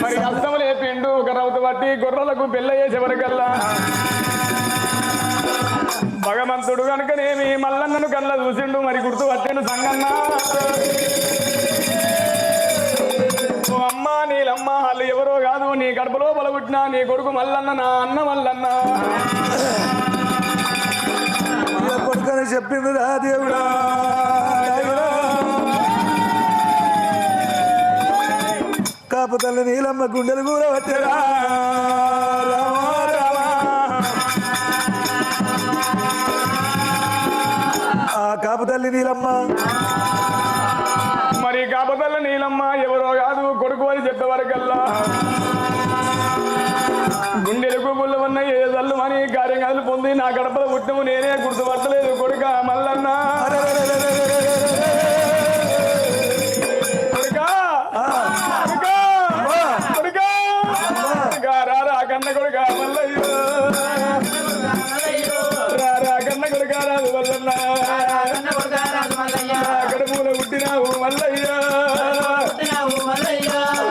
మరి అర్థం లేపిండు ఒక రౌతు బట్టి గొర్రెలకు పెళ్ళ చేసేవరకల్లా భగవంతుడు కనుకనేమి మల్లన్నను కళ్ళ చూసిండు మరి గుర్తు పట్టిండు సంగన్న ఓ అమ్మ నీలమ్మ వాళ్ళు ఎవరో కాదు నీ కడుపులో పొలగుట్టినా నీ కొడుకు మల్లన్న నా అన్న మల్లన్న కొడుకని చెప్పింది రా దేవుడా కాపుతల్లి నీలమ్మ గుండెలు కూడా పట్టరా ఆ కాపుతల్లి నీలమ్మ మరి కాపుతల్లి నీలమ్మ ఎవరో కాదు కొడుకు అని చెప్పేవరకల్లా గుండెలకు గుళ్ళు ఉన్నాయి ఏ తల్లు అని కార్యగాలు పొంది నా గడపలో పుట్టము నేనే గుర్తుపట్టలేదు కొడుక మల్లన్న రారా కన్న కొడుక మల్లయ్యో రారా కన్న కొడుక రాదు మల్లన్న గడుపులో పుట్టినావు మల్లయ్యా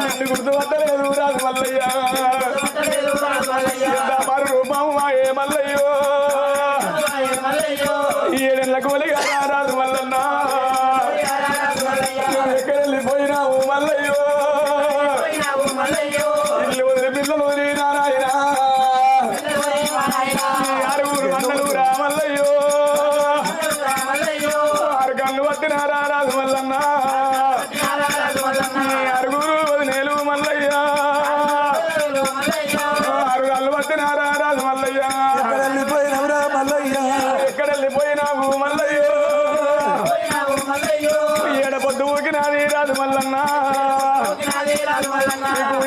నిన్ను గుర్తుపట్టలేదు రాదు మల్లయ్యా రూపము మాయే మల్లయ్యో ఏడెళ్ళకు వలిగా రాదు మల్లన్న ఎక్కడ వెళ్ళిపోయినావు మల్లయ్యో ఇల్లు వదిలి పిల్లలు వదిలి నారాయణ ఆరుగురు మండలు రా మల్లయ్యో ఆరు కళ్ళు పట్టినారా రాదు మల్లన్న ఆరుగురు వదినేలు మల్లయ్యా ఆరు కళ్ళు పట్టినారా రాదు మల్లయ్యా ఎక్కడ వెళ్ళిపోయినావు మల్లయ్యో ఏడ పొద్దు ఊకినాది రాదు మల్లన్న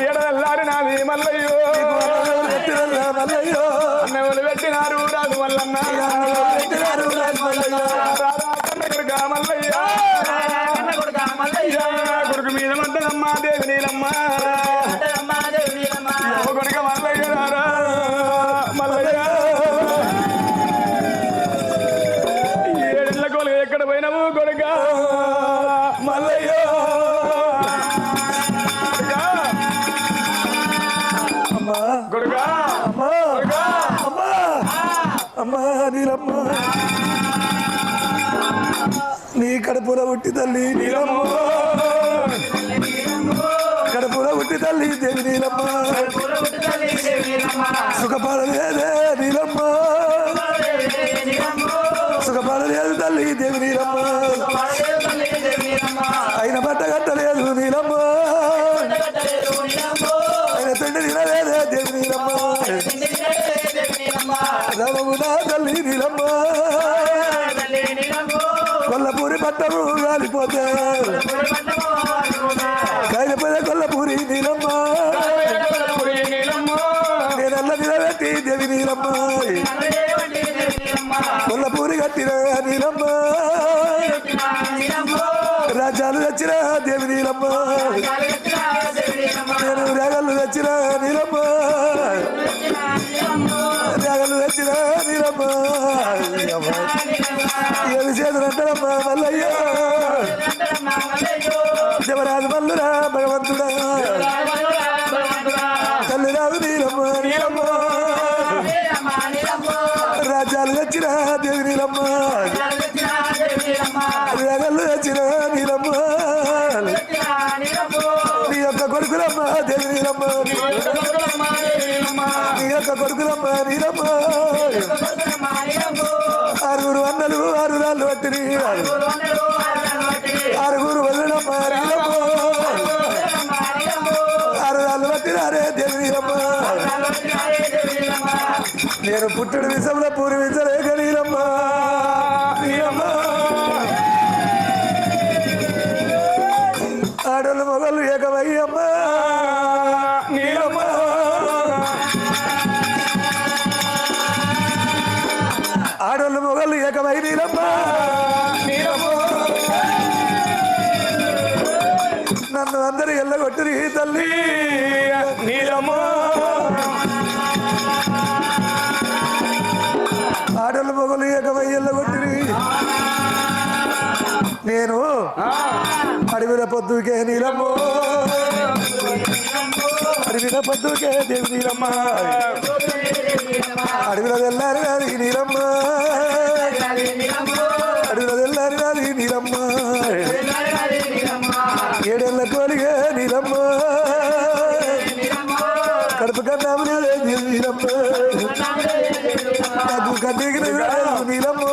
ఏడ వెళ్ళారు నాది మల్లయ్యో అన్నవులు పెట్టినారు రాదు మల్లన్న మల్లయ్య కొడుకు మీద మంటదమ్మా దేవి నీలమ్మ కొడుక మల్లయ్య రారా మల్లయ్య ఏడెళ్ళ కోలు ఎక్కడ పోయినావు కొడుక మల్లయ్య కొడుక అమ్మా నీలమ్మ నీ కడుపులో ఉట్టి తల్లి నీలమ్మ కడుపులో ఉట్టి తల్లి దేవి నీలమ్మ సుఖపడలేదే నీలమ్మ సుఖపడలేదు తల్లి దేవి నీలమ్మ ఆయన బట్ట కట్టలేదు నీలమ్మ ఆయన తండ్రి తినలేదే దేవి నీలమ్మ రమమునా తల్లి నీలమ్మ కొల్లపూరి పట్టము గాలిపోతే కాయలపై కొల్లపూరి నీలమ్మ నేనల్ల నిలబెట్టి దేవి నీలమ్మ కొల్లపూరి కట్టిన నీలమ్మ రాజ్యాలు తెచ్చిన దేవి నీలమ్మ నేను రేగళ్ళు తెచ్చిన నీలమ్మ రేగళ్ళు తెచ్చిన నీలమ్మ ఏమి చేతులంటారమ్మా మల్లయ్య దేవరాజు మల్లురా భగవంతుడా తల్లి రాదు నీలమ్మ నీలమ్మ రాజ్యాలు తెచ్చిన దేవి నీలమ్మ రేగళ్ళు తెచ్చిన నీలమ్మ నీ యొక్క కొడుకులమ్మ దేవి నీలమ్మ నీ యొక్క కొడుకులమ్మ నీలమ్మ ఆరుగురు అన్నలు ఆరు రాళ్ళు పట్టిని ఆరుగురు వదలమ్మ నీలమ్మ ఆరు రాళ్ళు పట్టినారే దేవి నీలమ్మ నేను పుట్టుడు విషంలో పూర్వించలేక నీలమ్మ నీలమ్మ ఆడోళ్ళు మొగలు ఏకమయ్యమ్మ నీలమ్మ ఆడోళ్ళు మొగలు ఏకమై నీలమ్మ నన్ను అందరూ ఎల్లగొట్టిరి తల్లి నీలమ్మ ఆడోళ్ళు మొగలు ఏకమై ఎల్లగొట్టిరి నేను అడవిల పొద్దుకే నీలమ్మ అడవిల పద్దుకే దేవి నీలమ్మ అడవిలో తెల్లారి నాది నీలమ్మ అడవిలో తెల్లారి నాది నీలమ్మ ఏడేళ్ళ కోరిగా నీలమ్మ కడుపు కన్నాము దేవి నీలమ్మ నాకు కన్నీగిన నీలమ్మ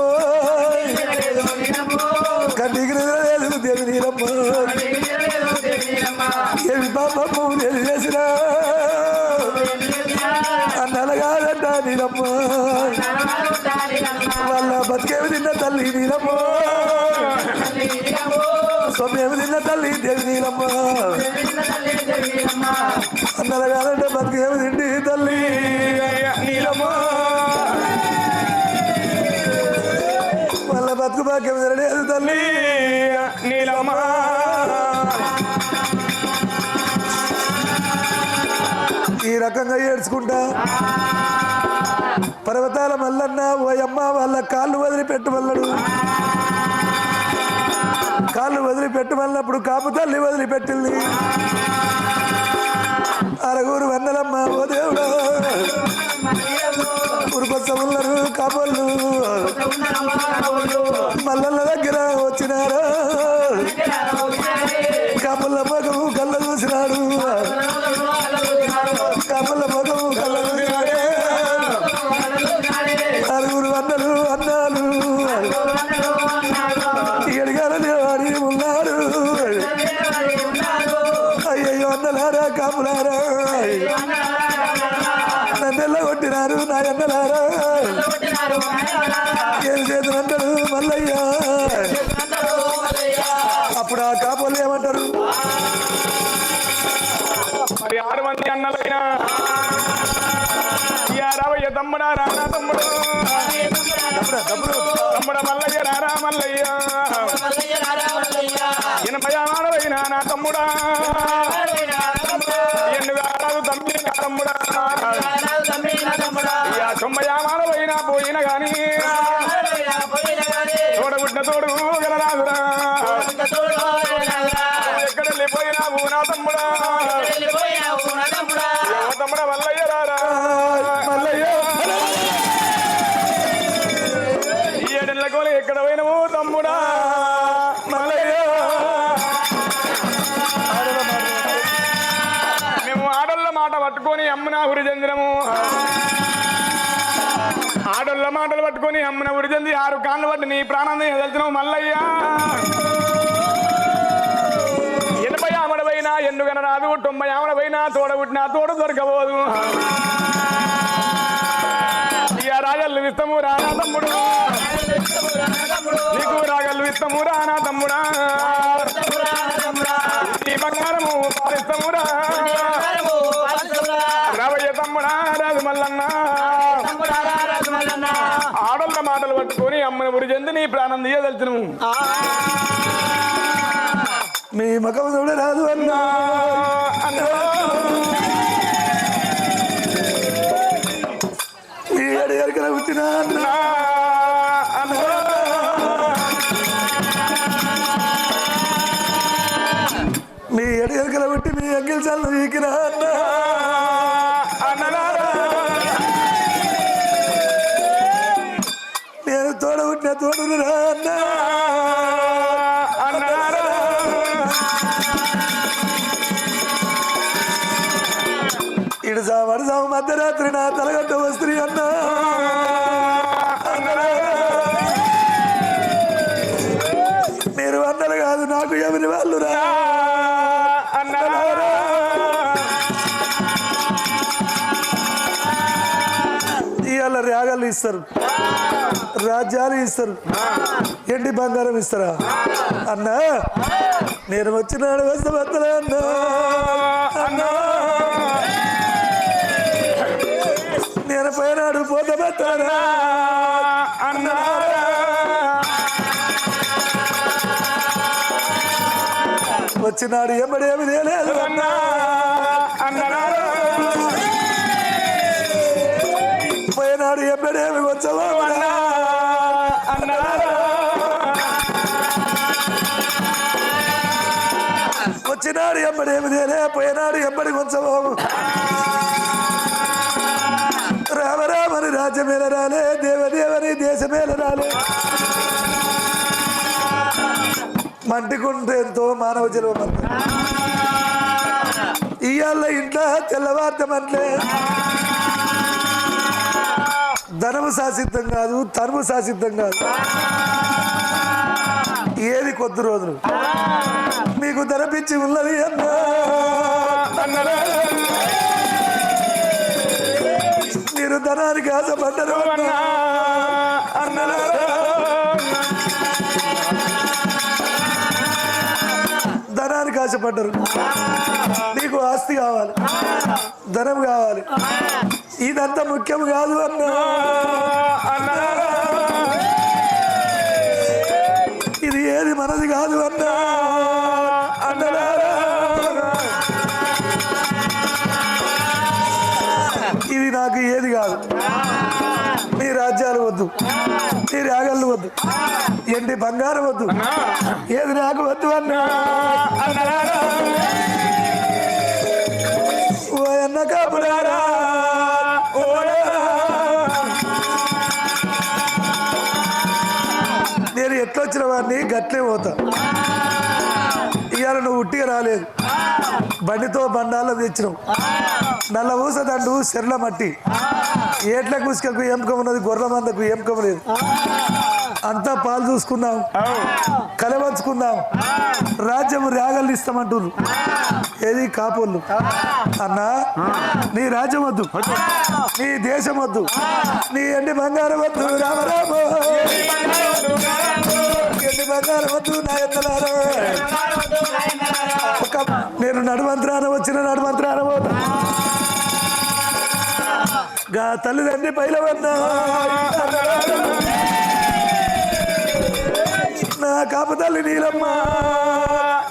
కన్నీగిన దేవి నీలమ్మ ఏమి పాపము నేను చేసినా అన్నలగాదంట నీలమ్మ వాళ్ళ బతికేమి తిన్న తల్లి నీలమ్మ సొమ్మేమి తిన్న తల్లి దేవి నీలమ్మ అన్నలగాదంట బతికేమి తిండి తల్లి నీలమ్మ వాళ్ళ బతుకు బాక్యం తినలేదు తల్లి నీలమ్మ ఈ రకంగా ఏడ్చుకుంటా పర్వతాల మల్లన్న ఓయమ్మ వాళ్ళ కాళ్ళు వదిలిపెట్టు వల్లడు కాళ్ళు వదిలిపెట్టు వల్లప్పుడు కాపు తల్లి వదిలిపెట్టింది అరగూరు వన్నలమ్మ ఓ దేవుడు ఉరుకొచ్చమున్నారు కాపళ్ళు మల్లన్న దగ్గర వచ్చినారా కాపుల మగము కళ్ళ చూసినాడు కాపుల మగము కళ్ళ చూసినాడే అరుగురు అన్నలు అన్నాలు ఎడిగారని వాడి ఉన్నాడు అయ్యయ్యో అన్నలారా కాపులారా నన్నెల్ల కొట్టినారు నా అన్నలారా ఏం చేతులంటారు మల్లయ్య అప్పుడు ఆ కాపులు ఏమంటారు మరి 6 మంది అన్నలైనా రావయ్య తమ్ముడా రానా తమ్ముడు తమ్ముడ మల్లయ్య రారా మల్లయ్య 80 ఆడవైనా నా తమ్ముడా ఎన్నుగారాలు తమ్మి నా తమ్ముడా 90 ఆడవైనా పోయిన గాని తోడబుట్టిన తోడు గలరాదురా ఎక్కడ వెళ్ళిపోయినావు నా తమ్ముడా తమ్ముడా మల్లయ్య రారా మల్లయ్య ఈ ఏడెళ్ళ కోలి ఎక్కడ పోయినవు తమ్ముడా మల్లయ్య మేము ఆడళ్ళ మాట పట్టుకొని అమ్మున ఉరి చెందినము ఆడళ్ళ మాటలు పట్టుకొని అమ్మున ఉరి చెంది 6 కాళ్ళు పట్టి నీ ప్రాణాన్ని వెళ్తున్నావు మల్లయ్య 80 ఆమడవైనా ఎన్నుగన రాదు 90 ఆమడవైనా తోడబుట్టినా తోడు దొరకబోదు ఇక రాగళ్ళు ఇస్తము రానా తమ్ముడు నీకు రాగళ్ళు ఇస్తము రానా తమ్ముడా నీ బంగారము పాలిస్తమురా రావయ్య తమ్ముడా రాజు మల్లన్న ఆడళ్ళ మాటలు పట్టుకొని అమ్మని ఉరి చెంది నీ ప్రాణం తీయదలుచును మీ మగం చూడరాదు అన్నా మీ అడిగరికల పుట్టిన అన్నా మీ అడిగరికల పుట్టి మీ అంగిల్ చల్లు వీకినా అన్నా నేను తోడ పుట్టిన తోడురా అన్నా ఇడు సామాడు సాము మధ్యరాత్రి నా తలగట్ట వస్త్రీ అన్నా మీరు అన్నలు కాదు నాకు ఎవరి వాళ్ళు రా ఇవాళ ర్యాగాలు ఇస్తారు రాజ్యాలు ఇస్తారు ఎండి బంగారం ఇస్తారా అన్నా నేను వచ్చినాడు వస్తే బద్దలే అన్నా అన్నా నేను పోయినాడు పోతే బద్దరా అన్నా వచ్చినాడు ఎమ్మడేమి లేదు అన్నా అన్నా పోయినాడు ఎమ్మడేమి వచ్చవా అన్నా అన్నా వచ్చినాడు ఎంబడి ఏమిదేలే పోయినాడు ఎంబడి కొంచెము రామరామని రాజ్యమేల రాలే దేవదేవని దేశమేల రాలే మంటికుంటే ఎంతో మానవ జన్మ ఇవాళ ఇంట్లో తెల్లవార్తమంటే ధనము శాసిద్ధం కాదు తనుము శాసిద్ధం కాదు ఏది కొద్ది రోజులు మీకు ధనపిచ్చి ఉన్నది అన్నా మీరు ధనానికి ఆశపడ్డరు ధనానికి ఆశపడ్డరు నీకు ఆస్తి కావాలి ధనం కావాలి ఇదంతా ముఖ్యం కాదు అన్నా ఇది ఏది మనది కాదు అన్నా ఇది నాకు ఏది కాదు నీ రాజ్యాలు వద్దు నీ రాగళ్ళు వద్దు ఎండి బంగారం వద్దు ఏది నాకు వద్దు అన్నా ఓ అన్న కాపులారా నేను ఎట్లొచ్చిన వాడిని గట్లే పోతా ఇవాళ నువ్వు ఉట్టిగా రాలేదు బండితో బండాల్లో తెచ్చినావు నల్ల ఊస దండు సెర్ల మట్టి ఏట్ల కుసుకకు ఎంకం ఉన్నది గొర్రెల మందకు ఎంకం లేదు అంతా పాలు చూసుకుందాం కలవంచుకుందాం రాజ్యం రాగళ్ళు ఇస్తామంటున్నారు ఏది కాపోళ్ళు అన్నా నీ రాజ్యం వద్దు నీ దేశం వద్దు నీ ఎండి బంగారం వద్దు రామరామ ఎండి బంగారం వద్దు నా ఎత్తలారా నేను నడుమంత్రాన వచ్చిన నడుమంత్రాన పోతా గా తల్లిదండ్రి పైలవన్నా నా కాపు తల్లి నీలమ్మ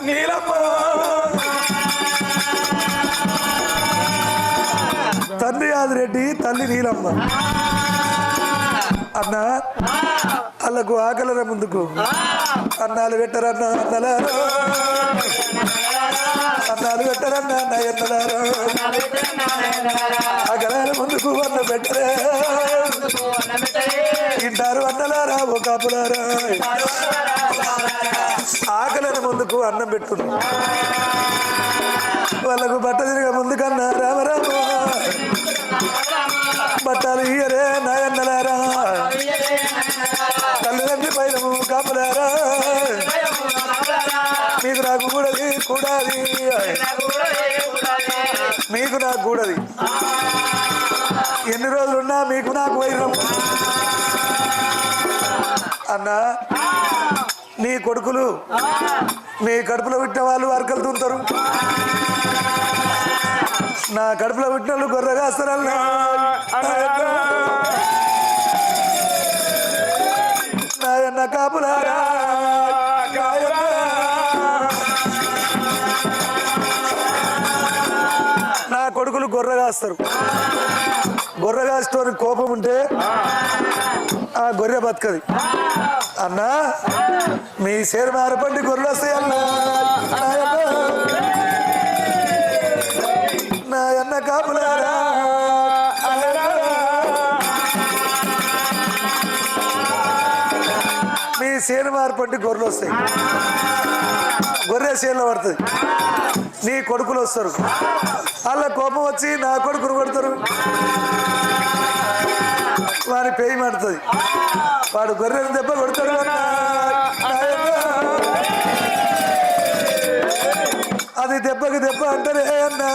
నీలమ్మ తండ్రి ఆదిరెడ్డి తల్లి నీలమ్మ అన్నా వాళ్ళకు ఆకలర ముందుకు అన్నాలు పెట్టరన్నా అన్నలారు అన్నాలు పెట్టరన్నా ఎన్నలారు ఆకలర ముందుకు అన్న పెట్టరే ఇంటారు అన్నలారా ఓ కాపులారా ఆకలిని ముందుకు అన్నం పెట్టును వాళ్ళకు బట్ట తిరిగే ముందుకన్నా రామరామ బట్టాలు ఇయ్యరే నాయన్నలారా తల్లిదండ్రి పైనము కాపులారా మీకు నాకు కూడది కూడాది మీకు నాకు కూడది ఎన్ని రోజులున్నా మీకు నాకు వైరం అన్నా నీ కొడుకులు నీ కడుపులో పుట్టిన వాళ్ళు అరకలు తుంటారు నా కడుపులో పుట్టిన వాళ్ళు గొర్రెగా వస్తారన్నా నాయన్న కాపులారా నా కొడుకులు గొర్రెగా వస్తారు గొర్రెగా వస్తే కోపం ఉంటే ఆ గొర్రె బతకది అన్నా మీ సేరు మారపండి గొర్రెలు వస్తాయి అన్నా నా అన్న కాపులారా మీ సేను మారపండి గొర్రెలు వస్తాయి గొర్రె సేనులో పడుతుంది నీ కొడుకులు వస్తారు వాళ్ళ కోపం వచ్చి నా కొడుకును కొడతారు వారి పేయి పడుతుంది వాడు గొర్రెను దెబ్బ కొడతాడు అది దెబ్బకి దెబ్బ అంటారే అన్నా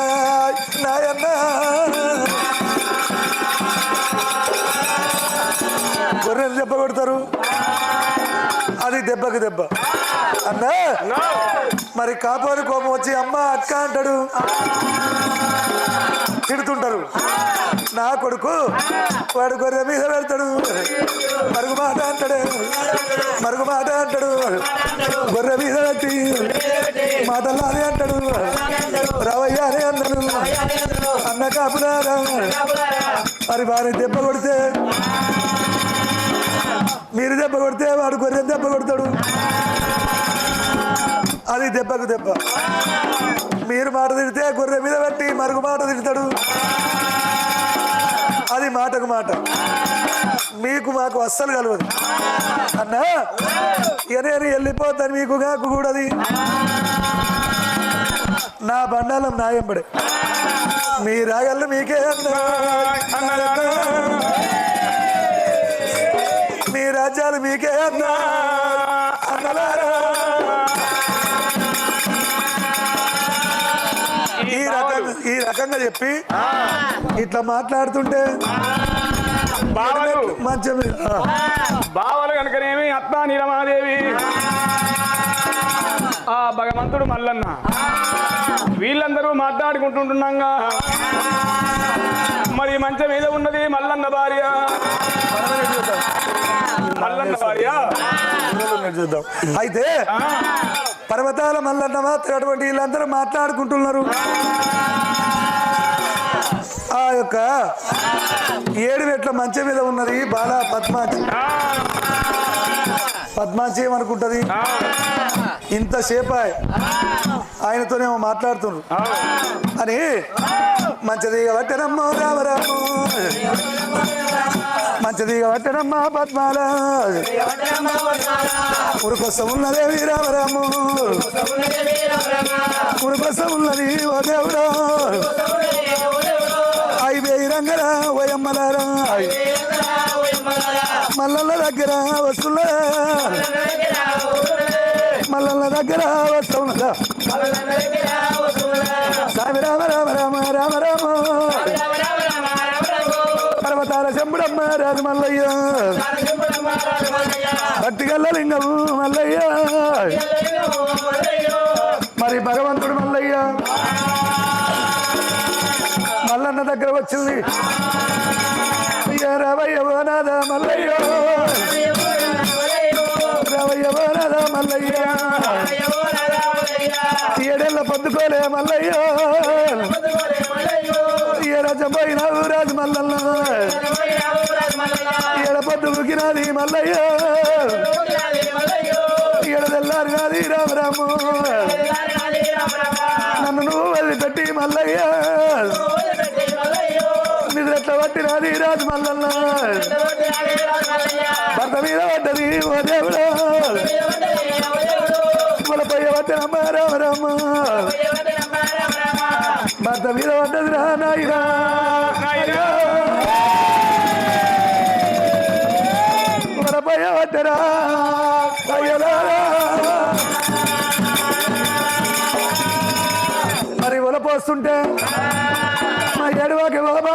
నాయన్న గొర్రెను దెబ్బ కొడతారు అది దెబ్బకి దెబ్బ అన్నా మరి కాపాడు కోపం వచ్చి అమ్మ అక్క అంటాడు తిడుతుంటారు నా కొడుకు వాడు గొర్రె మీద పెడతాడు మరుగు మాట అంటాడు గొర్రె మీద పెట్టి మాటలు అని అంటాడు రవయ్య అని అన్నాడు అన్న కాపులారా మరి వారిని దెబ్బ కొడితే మీరు దెబ్బ కొడితే వాడు గొర్రె దెబ్బ కొడతాడు అది అది దెబ్బకు దెబ్బ. మీరు మాట తిడితే గొర్రె మీద పెట్టి మరుగు మాట తిడతాడు. అది మాటకు మాట. మీకు మాకు అస్సలు కలవదు అన్నా. నేను వెళ్ళిపోతాను మీకు కాకు కూడది. నా బండాలం నాయంబడే మీ రాగళ్ళు మీకే అన్నా. మీ రాజ్యాలు మీకే అన్నా. అన్నలారా ఈ రకంగా చెప్పి ఇట్లా మాట్లాడుతుంటే మంచం బావలు కనుకనేమి అత్తా నీలమాదేవి ఆ భగవంతుడు మల్లన్న వీళ్ళందరూ మాట్లాడుకుంటుండగా మరి మంచం మీద ఉన్నది మల్లన్న భార్య. మల్లన్న భార్య చూద్దాం. అయితే పర్వతాల మల్లన్న మాత్రం అటువంటి వీళ్ళందరూ మాట్లాడుకుంటున్నారు. ఆ యొక్క 7 మెట్ల మంచం మీద ఉన్నది బాల పద్మాచి. పద్మాచి ఏమనుకుంటది, ఇంతసేపు ఆయనతోనేమో మాట్లాడుతున్నారు అని. మంచదిగ పట్టనమ్మో రామరాము, మంచదిగ పట్టనమ్మ పద్మాల, ఉరికొసం ఉన్నదేవి రామరాము, ఉరికొసం ఉన్నది ఓ దేవుడా. 5,000 రంగరా ఓయమ్మలారా, మల్లన్న దగ్గర వస్తున్నా, మల్లన్న దగ్గర వస్తున్నదా స్వామి రామ రామ రామ రామ రామ. పర్వతాల శంభుడమ్మ రాజు మల్లయ్య, భక్తిగల్ల లింగం మల్లయ్య, మరి భగవంతుడు మల్లయ్య మల్లన్న దగ్గర వచ్చింది. రవయ్యవో నాద మల్లయ్య, రవయ్యవో నాద మల్లయ్య, 7 ఏళ్ళ పొద్దుకోలే మల్లయ్య, ఏ రాజపోయినావు రాజు మల్లన్న, 7 పొద్దు ఉకినాది మల్లయ్య, 7 తెల్లారినాది రామరాము. నన్ను నువ్వు వదిలిపెట్టి మల్లయ్య నిద్రట్ల పట్టినది రాజు మల్లన్న, భర్త మీద పడ్డది ఓ దేవుడు, మొలపయ్య పట్టినమ్మ రామరామ, భర్త మీద పడ్డది రా నాయనా. మొలపయ్య పట్టరా మరి ఒలపోస్తుంటే మా ఎడవాకి బాబా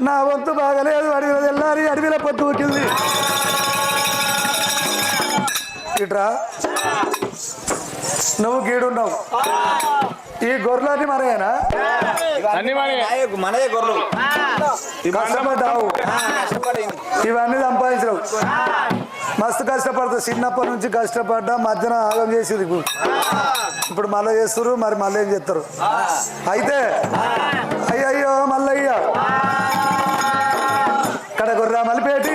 నా వంతు బాగలేదు. అడవిలో తెల్లారి అడవిలో పొద్దు ఊకింది. ఇట్రా నువ్వు గీడున్నావు. ఈ గొర్రెలన్నీ మనయేనా? మనదే గొర్రెలు. కష్టపడ్డావు, ఇవన్నీ సంపాదించవు. మస్తు కష్టపడతావు. చిన్నప్పటి నుంచి కష్టపడ్డా, మధ్యన ఆగం చేసేది. ఇప్పుడు మళ్ళీ చేస్తారు. మరి మళ్ళీ ఏం చేస్తారు? అయితే అయ్యయ్యో మల్లయ్య కడగొర్ర మలిపేటి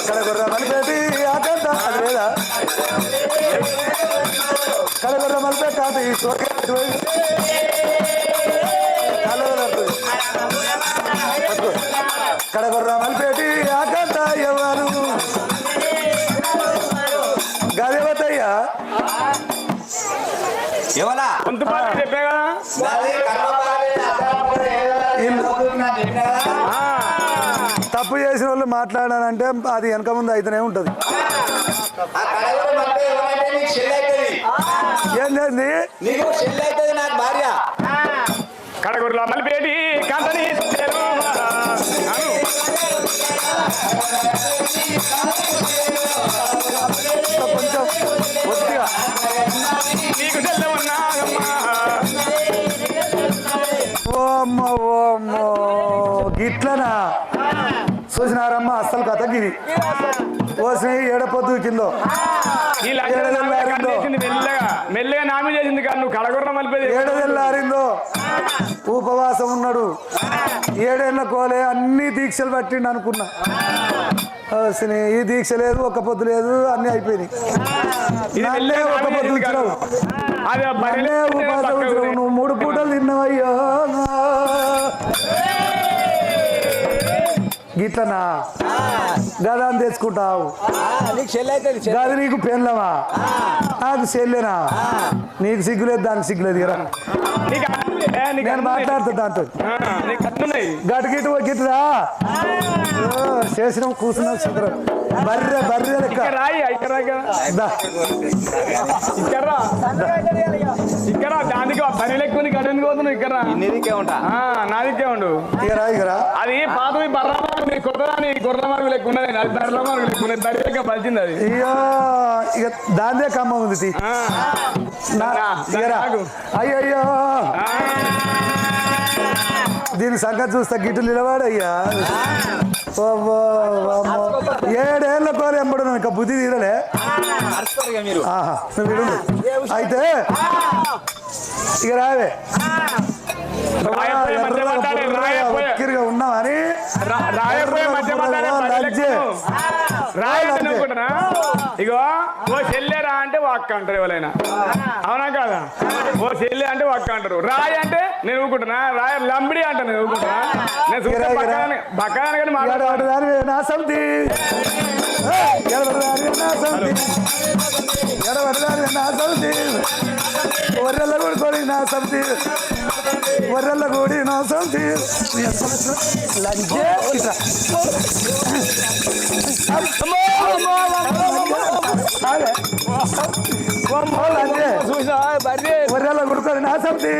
కడగొర్ర మలిపేటి ఆకంట అది లేదా? కడగొర్ర మలిపేట కడగొర్ర మలిపేటి ఆకంట ఎవరు గదేవతయ్యా చెప్పే కదా తప్పు చేసిన వాళ్ళు మాట్లాడానంటే అది వెనక ముందు అయితేనే ఉంటది. ఏంటండి నాకు భార్య కడగూరులో మలిపేటి కందని కొంచెం కొద్దిగా నీకు చెల్లెమన్నాగమ్మా ఓమ్మో ఓమ్మో గిట్లనా చూసినారమ్మ అస్సలు కథ గిది ఓసిన ఏడపొద్దు కిందో ఈ లక్షణేసింది మెల్లగా మెల్లగా నామి చేసింది కానీ నువ్వు కడగూర మలిపేది ఏడదెల్లారిందో ఉపవాసం ఉన్నాడు. 7 ఏళ్ల కోలే అన్ని దీక్షలు పట్టిండు అనుకున్నా. ఈ దీక్ష లేదు, ఒక్క పొద్దు లేదు, అన్ని అయిపోయినాయి. నన్నే ఒక పొద్దు ఉంచినావు, నన్నే ఉపవాసం ఉంచినావు. నువ్వు 3 పూటలు తిన్నావయ్యో. గిట్లనా గదాన్ని తెచ్చుకుంటావు. నీకు చెల్లి అయితే గది నీకు పెళ్ళమా, నాకు చెల్లెనా? నీకు సిగ్గులేదు, దానికి సిగ్గులేదు కదా. నేను మాట్లాడుతా దాంతో గట్టు గిట్టురా చేసినాం కూర్చున్నాం శుభ్రం బర్రె బర్రె లెక్క ఇక్కడ దానికి పని లెక్క ఉంది గడ్డ పోతున్నావు. ఇక్కడ నా దిక్కే ఉండు. అది పాతవి బర్ర కొట్టరాని గొర్రెల మార్గు లెక్క ఉన్నది. అది బర్రెల మార్గు లెక్క ఉన్నది. బర్రె లెక్క పలిచింది అది. అయ్యో ఇక దాందే కమ్మ ఉంది. అయ్యయ్యో దీని సంగతి చూస్తా గిట్టు నిలవాడయ్యా. 7 ఏళ్ల కోరి ఎంబడు ఇంకా బుద్ధి తీరలే. నువ్వు విడు. అయితే ఇక రావే కిరిగా ఉన్నామని ఇగో ఓ చెల్లెరా అంటే వాక్క అంటారు ఎవరైనా. అవునా కాదా? ఓ చెల్లె అంటే వాక్క అంటారు. రాయి అంటే నేను ఊరుకుంటున్నా. రాయి లంబడి అంటే నేను ఊరుకుంటున్నా. నేను బక్కదాని కానీ మాట్లాడదాని నా సంతి ఒర్రెల్ల గుడి కొడి నా సంతి ఒర్రెల్ల గుడి నా సంతి లంచే ఒర్రెల్ల గుడుకొని నా సంతి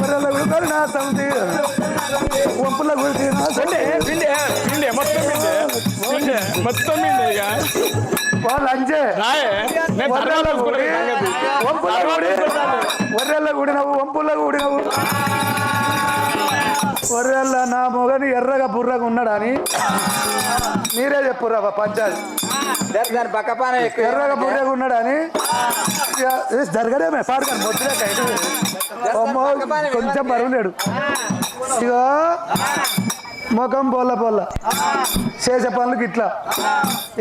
ఒర్రెల్ల గుడుకొని నా సంతి వంపుల గుడి నా సంతి మొత్తం ఇక లంచే ఒర్రెల్ల గుడినవు వంపుల్ల గుడినవు. ఒర్రెల్ల నా మొగని ఎర్రగా బుర్రగా ఉన్నాడని మీరే చెప్పురా పంచాయతీ. దాని పక్క పాన ఎర్రగా బుర్రగా ఉన్నాడని జరగడమే పాడుకాను మొత్తులే కొంచెం బరువు లేడు. ఇగో ముఖం పొల్ల పొల్ల చేసే పనులకి ఇట్లా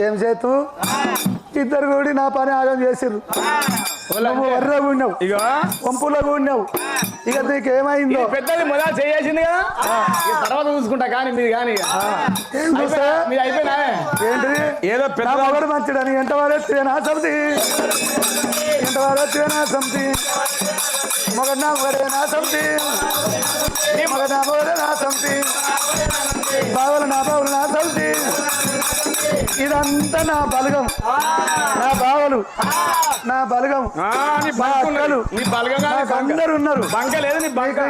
ఏం చేతు ఇద్దరు కూడి నా పని ఆగం చేసిర్రు. నువ్వు వర్రగా ఉన్నావు, ఇక వంపులో ఉన్నావు. ఇక నీకేమైందో పెద్దది మొదలు చేసింది కదా, తర్వాత చూసుకుంటా. కానీ మీరు కానీ మీరు అయిపోయినా ఏంటిది ఏదో పెద్ద మొగడు మంచిడని ఎంత వాడేనా సమితి ఎంత వాడేనా సమితి మొగడు నా మొగడేనా సమితి మొగడు నా మొగడేనా సమితి బావలు నా బావులు నా సమితి. ఇదంతా నా బలగం, నా బావలు, నా బలగం, అందరు ఉన్నారు.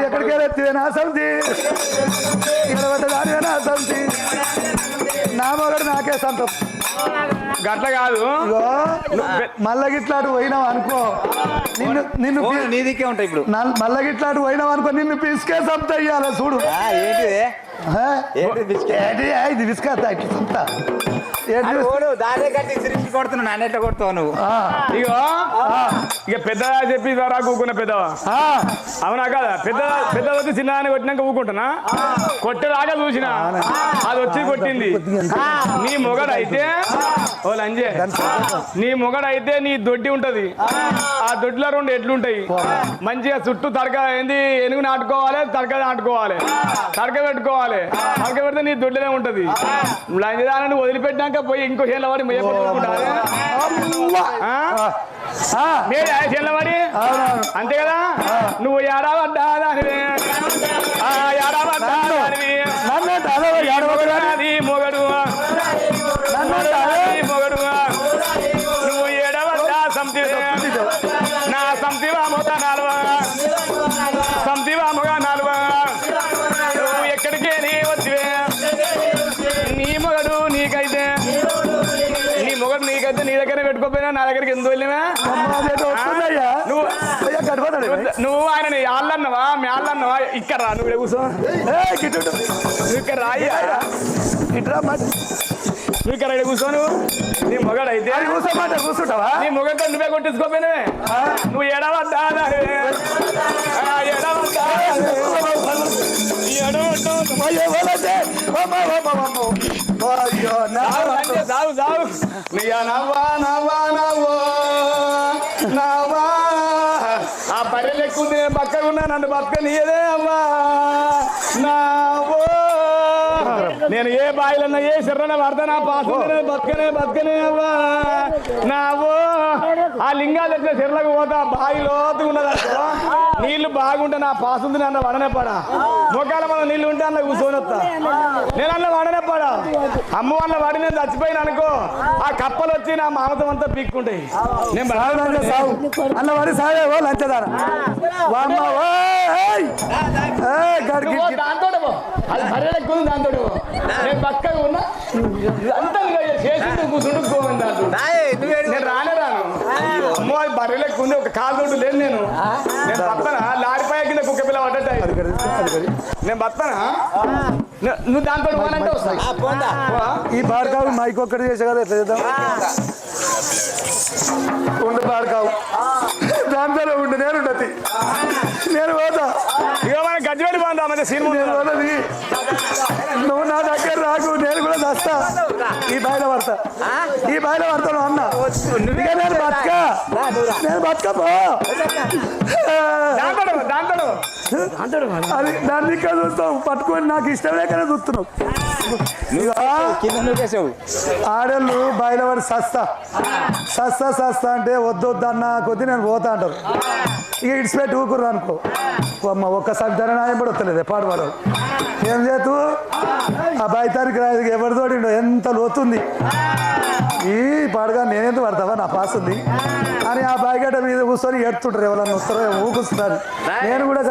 ఎక్కడికి వెళ్ళే నా సమితి దానివే నా సమితి. నా మొగడు నాకే సంతం. గట్ల కాదు మల్లగిట్లాడు పోయినావు అనుకో నిన్ను నిన్ను నీ దిక్కే ఉంటాయి. ఇప్పుడు మల్లగిట్లాడు పోయినావు అనుకో నిన్ను పిసికే సంత అయ్యాల చూడు. ఇది విసుకొస్తా ఇట్లా సంత దానే కట్టి సిరిచి కొడుతున్నావు, నాన్న ఎట్లా కొడుతావు నువ్వు? ఇగో ఇక పెద్దగా చెప్పి ద్వారా కూకున్న పెద్దవా అవునా కదా? పెద్ద వచ్చి చిన్నదాన్ని కొట్టినాక ఊకుంటున్నా. కొట్టేదాకా చూసిన అది వచ్చి కొట్టింది. నీ మొగడైతే ఓ లంజే, నీ మొగడైతే నీ దొడ్డి ఉంటది. ఆ దొడ్లో 2 ఎడ్లుంటాయి. మంచిగా చుట్టూ తడక ఏంది ఎనుగు నాటుకోవాలి, తడక నాటుకోవాలి, తడక పెట్టుకోవాలి. తడక పెడితే నీ దొడ్డినే ఉంటది. లంజదాన్ని వదిలిపెట్టినాక పోయి ఇంకో చేళ్ళవాడి చేళ్ళవాడి అంతే కదా. నువ్వు ఏడావడ్డా దానివే, ఏడావడ్డా దానివి వచ్చివే నీ మొగడు నీకైతే నీ మొగడు నీకైతే నీ దగ్గర పెట్టుకోపోయినా నా దగ్గరికి ఎందుకు వెళ్ళినా నువ్వు ఆయన ఆళ్ళన్నవా మేళ్ళన్నవా ఇక్కడ రా నువ్వు కూర్చో నువ్వు ఇక్కడ రాయి నువ్వు ఇక్కడ కూర్చోను నీ మొగడు అయితే కూర్చుంటావా నీ మొగడితో నువ్వే కొట్టించుకోపోయినవే నువ్వు ఎడవద్దా సాగు సాగు నవ్వా నవ్వా నవ్వో నవ్వా ఆ బర్రెలు ఎక్కువ బక్కగా నన్ను బతకనియదే అవ్వా నావో నేను ఏ బాయిలన్నా ఏ శర్రన పడతా నా పాసునే బతకనే అవ్వా నావో ఆ లింగాలు ఎట్లా చెర్లకు పోతా బావి లోతుకున్నదా నీళ్లు బాగుంటే నా పాసుంది అన్న వడనే పడా మొక్కల మన నీళ్ళు ఉంటే అన్న కూర్చొని వస్తా నేను అన్న వడనే పడా అమ్మ వాళ్ళ వాడి నేను చచ్చిపోయిన అనుకో ఆ కప్పలు వచ్చి నా మామతం అంతా పీక్కుంటాయి నేను అన్న వాడి సాగేవో లంచదారా దాంతో అది బర్రెలకు దాంతో నేను పక్కగా ఉన్నా అంతా చేసి కూర్చుంటుకోమని దాంతో నేను రాను అమ్మో అది బర్రెలకు ఉంది ఒక కాలు తోడు లేదు నేను బతానా లారిపాయ కింద కుక్క పిల్ల పడ్డట్టు నేను బతానా నువ్వు దాంతో పోనంటే వస్తా ఈ బాడకావు మైక్ ఒక్కటి చేసే కదా ఎట్లా చేద్దాం ఉండు బాడకావు దాంతో ఉండు నేను ఉండదు నేను పోతా ఇక మన గజ్జోడి బాగుందా మన సినిమా పోతుంది నువ్వు నా దగ్గర రాకు నేను కూడా వస్తా ఈ బాయిల పడతా పడతాను అన్న నేను బతకపో అది దాన్ని ఇక్కడ చూస్తావు పట్టుకొని నాకు ఇష్టం లేకనే చూస్తున్నావు ఆడళ్ళు బాయిల పడి సస్తా అంటే వద్దు అన్న కొద్ది నేను పోతా అంటారు ఇక ఇడిచిపెట్టి ఊకుర్రు అనుకో అమ్మ ఒక్కసారి ధరనాయం కూడా వస్తలేదు పాడువాడు ఏం చేతు ఆ బాయితానికి రాదు ఎవరి తోడిండో ఎంత లోతుంది ఈ పాడుగా నేనెందుకు పడతావా నా పాస్ ఉంది అని ఆ బాయిగడ్డ మీద కూర్చొని ఎడుతుంటారు ఎవరన్నా వస్తారో ఊకుస్తున్నారు నేను కూడా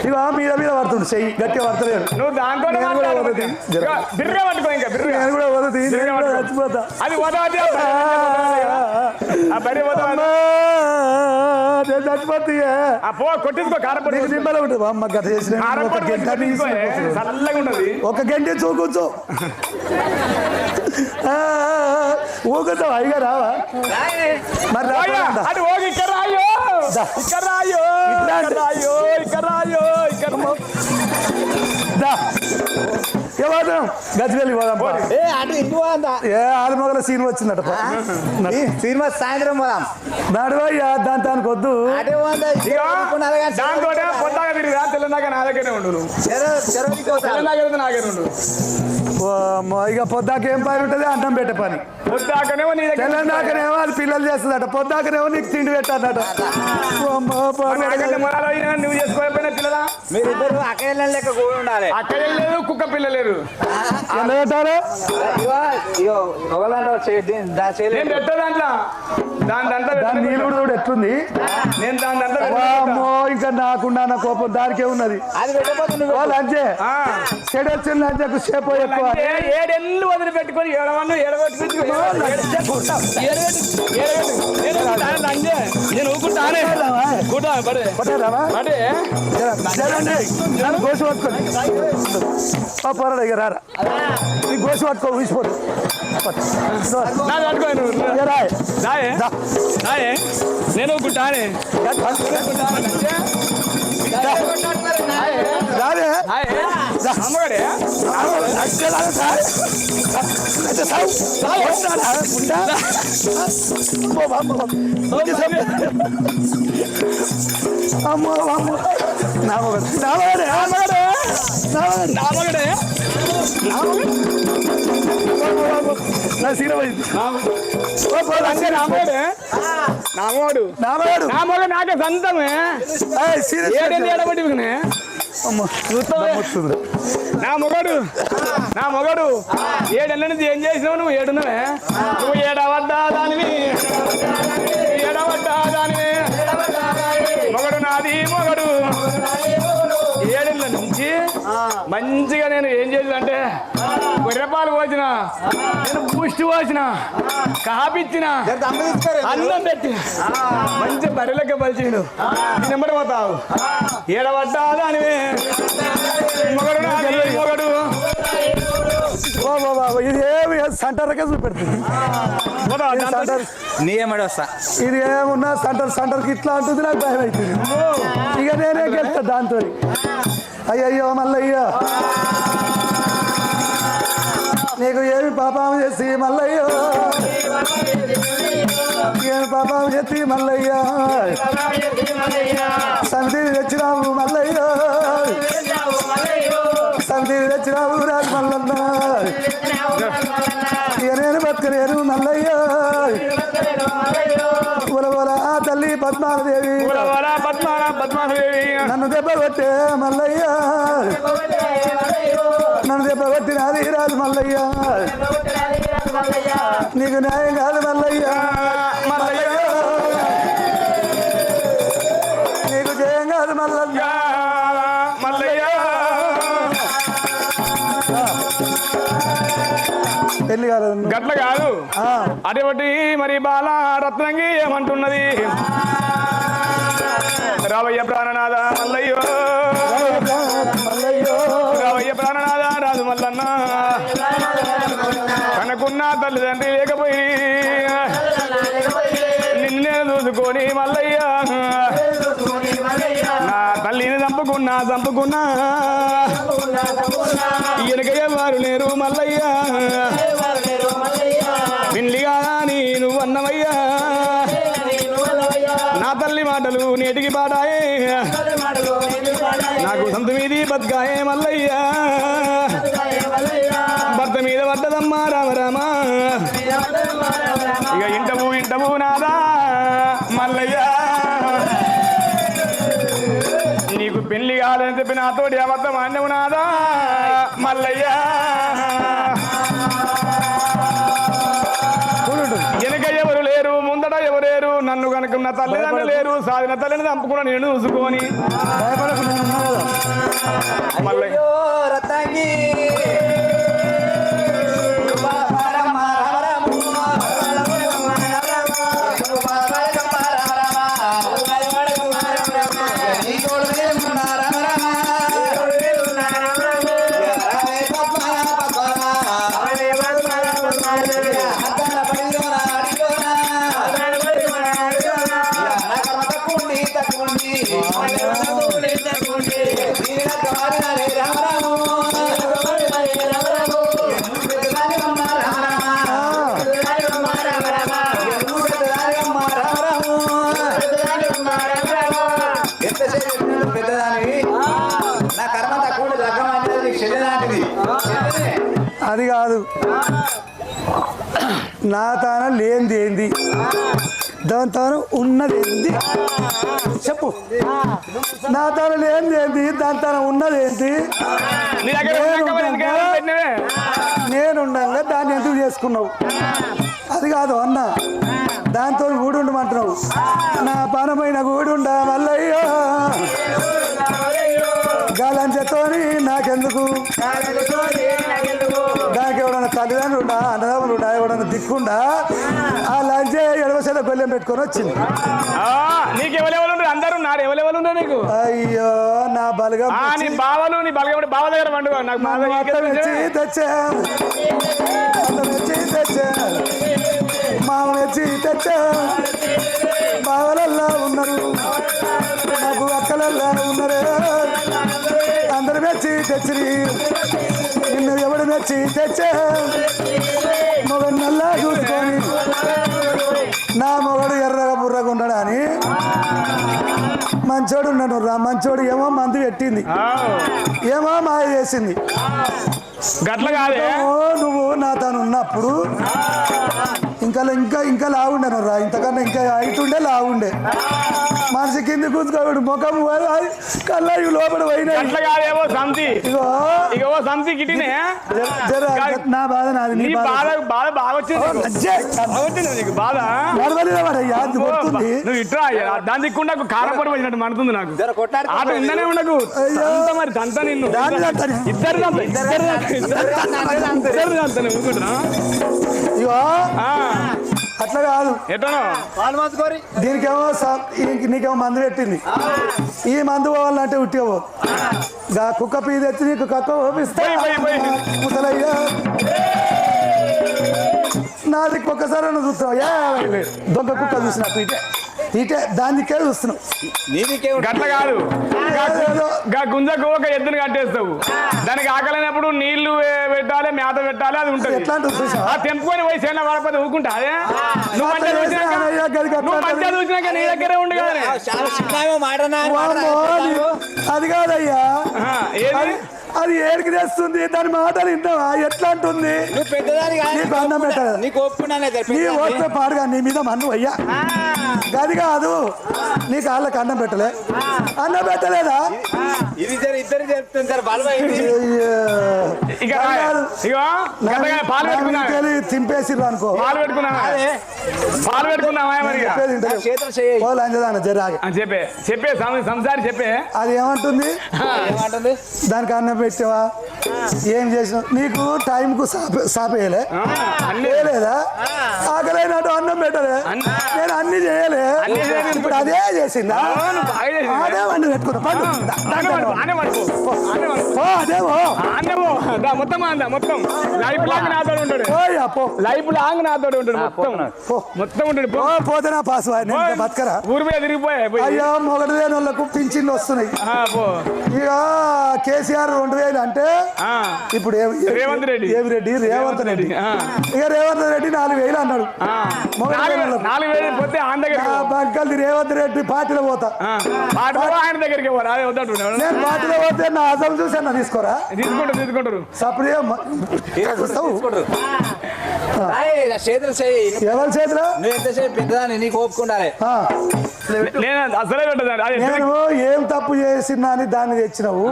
ఇక మీద పడుతుండు చెయ్యి గట్టిగా పడతలేడు నువ్వు దాంట్లో నేను కూడా వదతి నేను కూడా వదతి చచ్చిపోతా నేను చచ్చిపోతే కొట్టించుకో కారపడి నిమ్మలో ఉంటుంది అమ్మ గత చేసిన ఒక గంట చూకూర్చో ఊగుతావు అయ్యగా రావా మరి అది ఓగి ఇక్కడ రాయో ఇక్కడ రాయో రాయో ఇక్కడ రాయో ఇక్కడ ఏమాత్రం గజ్వేలి పోదాం ఏ ఆలుమగల సీన్ వచ్చిందట సినిమా సాయంత్రం పోదాం నడువయ్యా దానికి వద్దు దాంతో పొద్దాగా తిరిగి తెల్లనాక నా దగ్గరే ఉండు నాకే ఉండు ఇక పొద్దాకేం పని ఉంటుంది అన్నం పెట్టే పని పొద్దాకనేమో నీ దగ్గర తెల్లనాకనేమో అది పిల్లలు చేస్తుందట పొద్దాకనేమో నీకు తిండి పెట్టాదట నువ్వు చేసుకోకపోయినా పిల్లలా మీరిద్దరు అక్కడ లెక్క కూడా ఉండాలి అక్కడ లేదు కుక్క పిల్ల లేరు ఎలా పెట్టారు నేను పెట్టా దాంట్లో నీళ్ళు కూడా ఎట్లుంది నేను దాంట్లో అమ్మో ఇంకా నాకుండా నా కోపం దానికే ఉన్నది అది పెట్టబోతుంది లంచే చెడు వచ్చిన లంచకు సేపు ఎక్కువ ఏడెళ్ళు వదిలి పెట్టుకొని ఏడవన్ను నేను ఊకుంటానే గోసు పట్టుకోండి పోరాడు ఇక రారా నీ గోసు పట్టుకో ఊసిపోదు నేను ఊకుంటానే అమ్మగడే అమ్మో అమ్మో నామగడే నా సీరమైంది నామోడు నాకే సంతమే ఏడబట్టి నా మొగడు ఏడెళ్ళ నుంచి ఏం చేసినావు నువ్వు ఏడున్నావే నువ్వు ఏడవడ్డా దానివి మొగడు నాది మొగడు ఏడెళ్ళ నుంచి చేసి మంచిగా నేను ఏం చేసిన అంటే గొర్రెపాలు పోసిన నేను బూస్ట్ పోసిన కాపిచ్చిన అన్నం పెట్టి మంచి బర్రెలకి పలిచిండు నెంబర్ పోతావు ఏడబడ్డా దానివే మొగడు నాది మొగడు ఇది ఏమి సెంటర్కే చూపెడుతుంది సెంటర్ నీ ఏమడి వస్తా ఇది ఏమున్నా సెంటర్కి ఇట్లా అంటుంది నాకు భయం అవుతుంది ఇక నేనే గెలుస్తా దాంతో అయ్యయ్యో మల్లయ్యో నీకు ఏమి పాపం చేసి మల్లయ్యో ఏమి పాపం చేసి మల్లయ్యా సమితి తెచ్చినావు మల్లయ్యో సమితి తెచ్చినావు రాజు మల్లన్న ఇక నేను బతకలేను మల్లయ్యో ఉలవల తల్లి పద్మాదేవి పద్మాదేవి నన్ను దెబ్బ కొట్టే మల్లయ్య నన్ను దెబ్బ కొట్టినది రాజు మల్లయ్య నీకు న్యాయం కాదు మల్లయ్య నీకు జయం కాదు మల్లయ్య మల్లయ్య పెళ్లి కాలేదు గట్ల కాదు అటువంటి మరి బాల రత్నంగి ఏమంటున్నది రావయ్య ప్రాణనాథ మల్లయ్యో రావయ్య ప్రాణనాథ రాజు మల్లన్న కనుకున్న తల్లిదండ్రి లేకపోయి నిన్ను నేను చూసుకొని మల్లయ్య నా తల్లిని చంపుకున్నా వెనకయ్య వారు లేరు మల్లయ్య పిల్లిగా నేను అన్నమయ్యా నా తల్లి మాటలు నేటికి పాడాయే నాకు సొంత మీది బతుకాయే మల్లయ్య భర్త మీద పడ్డదమ్మా రామ ఇక ఇంటము నాదా మల్లయ్య నీకు పెళ్లి కాదని చెప్పి నాతోటి అబద్ధం ఆడినవు నాదా మల్లయ్య వెనక ఎవరు లేరు ముందట ఎవరేరు నన్ను కనుక నా తల్లిదండ్రులు లేరు సాధిన తల్లిని చంపుకున్నా నేను చూసుకొని మల్లయ్య రత్నాంగి అది కాదు నా తాన లేనిది ఏంది దాని తాను ఉన్నది ఏంది చెప్పు నా తాను లేనిది ఏంది దాని తాను ఉన్నది ఏంటి నేనుండగా దాన్ని ఎందుకు చేసుకున్నావు అది కాదు అన్న దాంతో గూడు ఉండమంటున్నావు నా పానమైన గూడుండ మల్లయ్యో గాలంచెతోని నాకెందుకు దానికి ఎవడన్నా తల్లిదండ్రులుండా అన్నదమ్ములుండా ఎవడన్నా దిక్కుండా ఆ లంచే ఎడవసేద గొల్లెం పెట్టుకొని వచ్చింది నీకెవరెవరు అందరూ నాడు ఎవరెవరు నీకు అయ్యో నా బలగం నీ బావలు నీ బలగం బావ దగ్గర పండుగ నాకు తెచ్చా మామ వచ్చి తెచ్చా బావలల్లా ఉన్నారు నాకు అక్కలల్లా ఉన్నారే అందరు మెచ్చి తెచ్చిరి నిన్ను ఎవడు మెచ్చి తెచ్చా మొగడు నల్లా చూసుకొని నా మొగడు ఎర్రగా బుర్రగా ఉండడని మంచోడు ఉన్నాడు రా మంచోడు ఏమో మందు పెట్టింది ఏమో మాయ చేసింది గట్ల కాదే నువ్వు నా తను ఉన్నప్పుడు ఇంకా ఇంకా ఇంకా లావుండే రా, ఇంతకన్నా ఇంకా హైట్ ఉండే లావుండే. మనిషి కింది కూర్చోడు ముఖం కళ్ళ లోపల పోయినా అట్లా కాదేమో సంతి ఇగో ఇగో సంతి గిటినే జర నా బాధ నాది, నీ నీ బాధ బాధ బాగా వచ్చింది బాగా వచ్చింది నీకు బాధ. నువ్వు ఇట్రా దాని దిక్కుండా కారం పొడి వచ్చినట్టు మండుతుంది నాకు. ఆట ఉందనే ఉండకు దంత మరి దంత నిన్ను ఇద్దరు ఊరుకుంటున్నా. ఇగో అట్లా కాదు, ఎట్లనో దీనికేమో నీకేమో మందు పెట్టింది. ఈ మందు పోవాలంటే ఉట్టివో కుక్క పీ తెచ్చి నీకు కక్క ఓపిస్తా ముసలయ్యా. నాది ఒక్కసారి చూస్తున్నావు దొంగ కుక్క చూసినట్టు ఇటే ఇటే దానికే చూస్తున్నావు. గట్ల కాదు గుంజకు ఒక ఎద్దును కట్టేస్తావు, దానికి ఆకలినప్పుడు నీళ్లు పెట్టాలి మేత పెట్టాలి, అది ఉంటుంది. ఆ తెంపుకొని పోయి చేన పడకపోతే ఊరుకుంటా అదే. నువ్వు మంచిగా చూసినాక నీ దగ్గరే ఉండు కదా. అది కాదయ్యా, అది ఏడికి తెస్తుంది దాని మాటలు విన్నావా ఎట్లా అంటుంది. నీకు అన్నం పెట్టాలి, నీ ఓట్ల పాడుగా నీ మీద మన్ను అయ్యా. గది కాదు, నీ కాళ్ళకి అన్నం పెట్టలే, అన్నం పెట్టలేదా తింపేసిర్రు అనుకో. చెప్పే చెప్పే సంసారి చెప్పే. అది ఏమంటుంది, దానికి అన్నం పెట్టావా ఏం చేసినావు, నీకు టైంకు సాపేయలే లేదా, ఆకలైనట్టు అన్నం పెట్టలే, నేను అన్ని చేయలే, ఇప్పుడు అదే చేసిందా, అదే వండి పెట్టుకున్నా మొత్తం లైఫ్ లాంగ్ నాతో ఉంటాడు, లైఫ్ లాంగ్ నాతో ఉంటాడు మొత్తం ఉంటాడు. పోతేనా పాస్ బతకరా ఊరి మీద తిరిగిపోయా. అయ్యో మొగటి లేని వాళ్ళకు పింఛన్లు వస్తున్నాయి. ఇక కేసీఆర్ 2000 అంటే ఇప్పుడు రేవంత్ రెడ్డి ఇక రేవంత్ రెడ్డి 4000 అన్నాడు. 4000 పోతే బంకల్ది రేవంత్ రెడ్డి పార్టీలో పోతా, ఆయన దగ్గరికి నేను పార్టీలో పోతే నా అసం చూసి అన్న తీసుకోరా, తీసుకుంటారు సపరే ఎవరి చేతిలో పెద్దదాన్ని నీకు ఒప్పుకుంటారే. నేను ఏం తప్పు చేసినా అని దాన్ని తెచ్చినావు,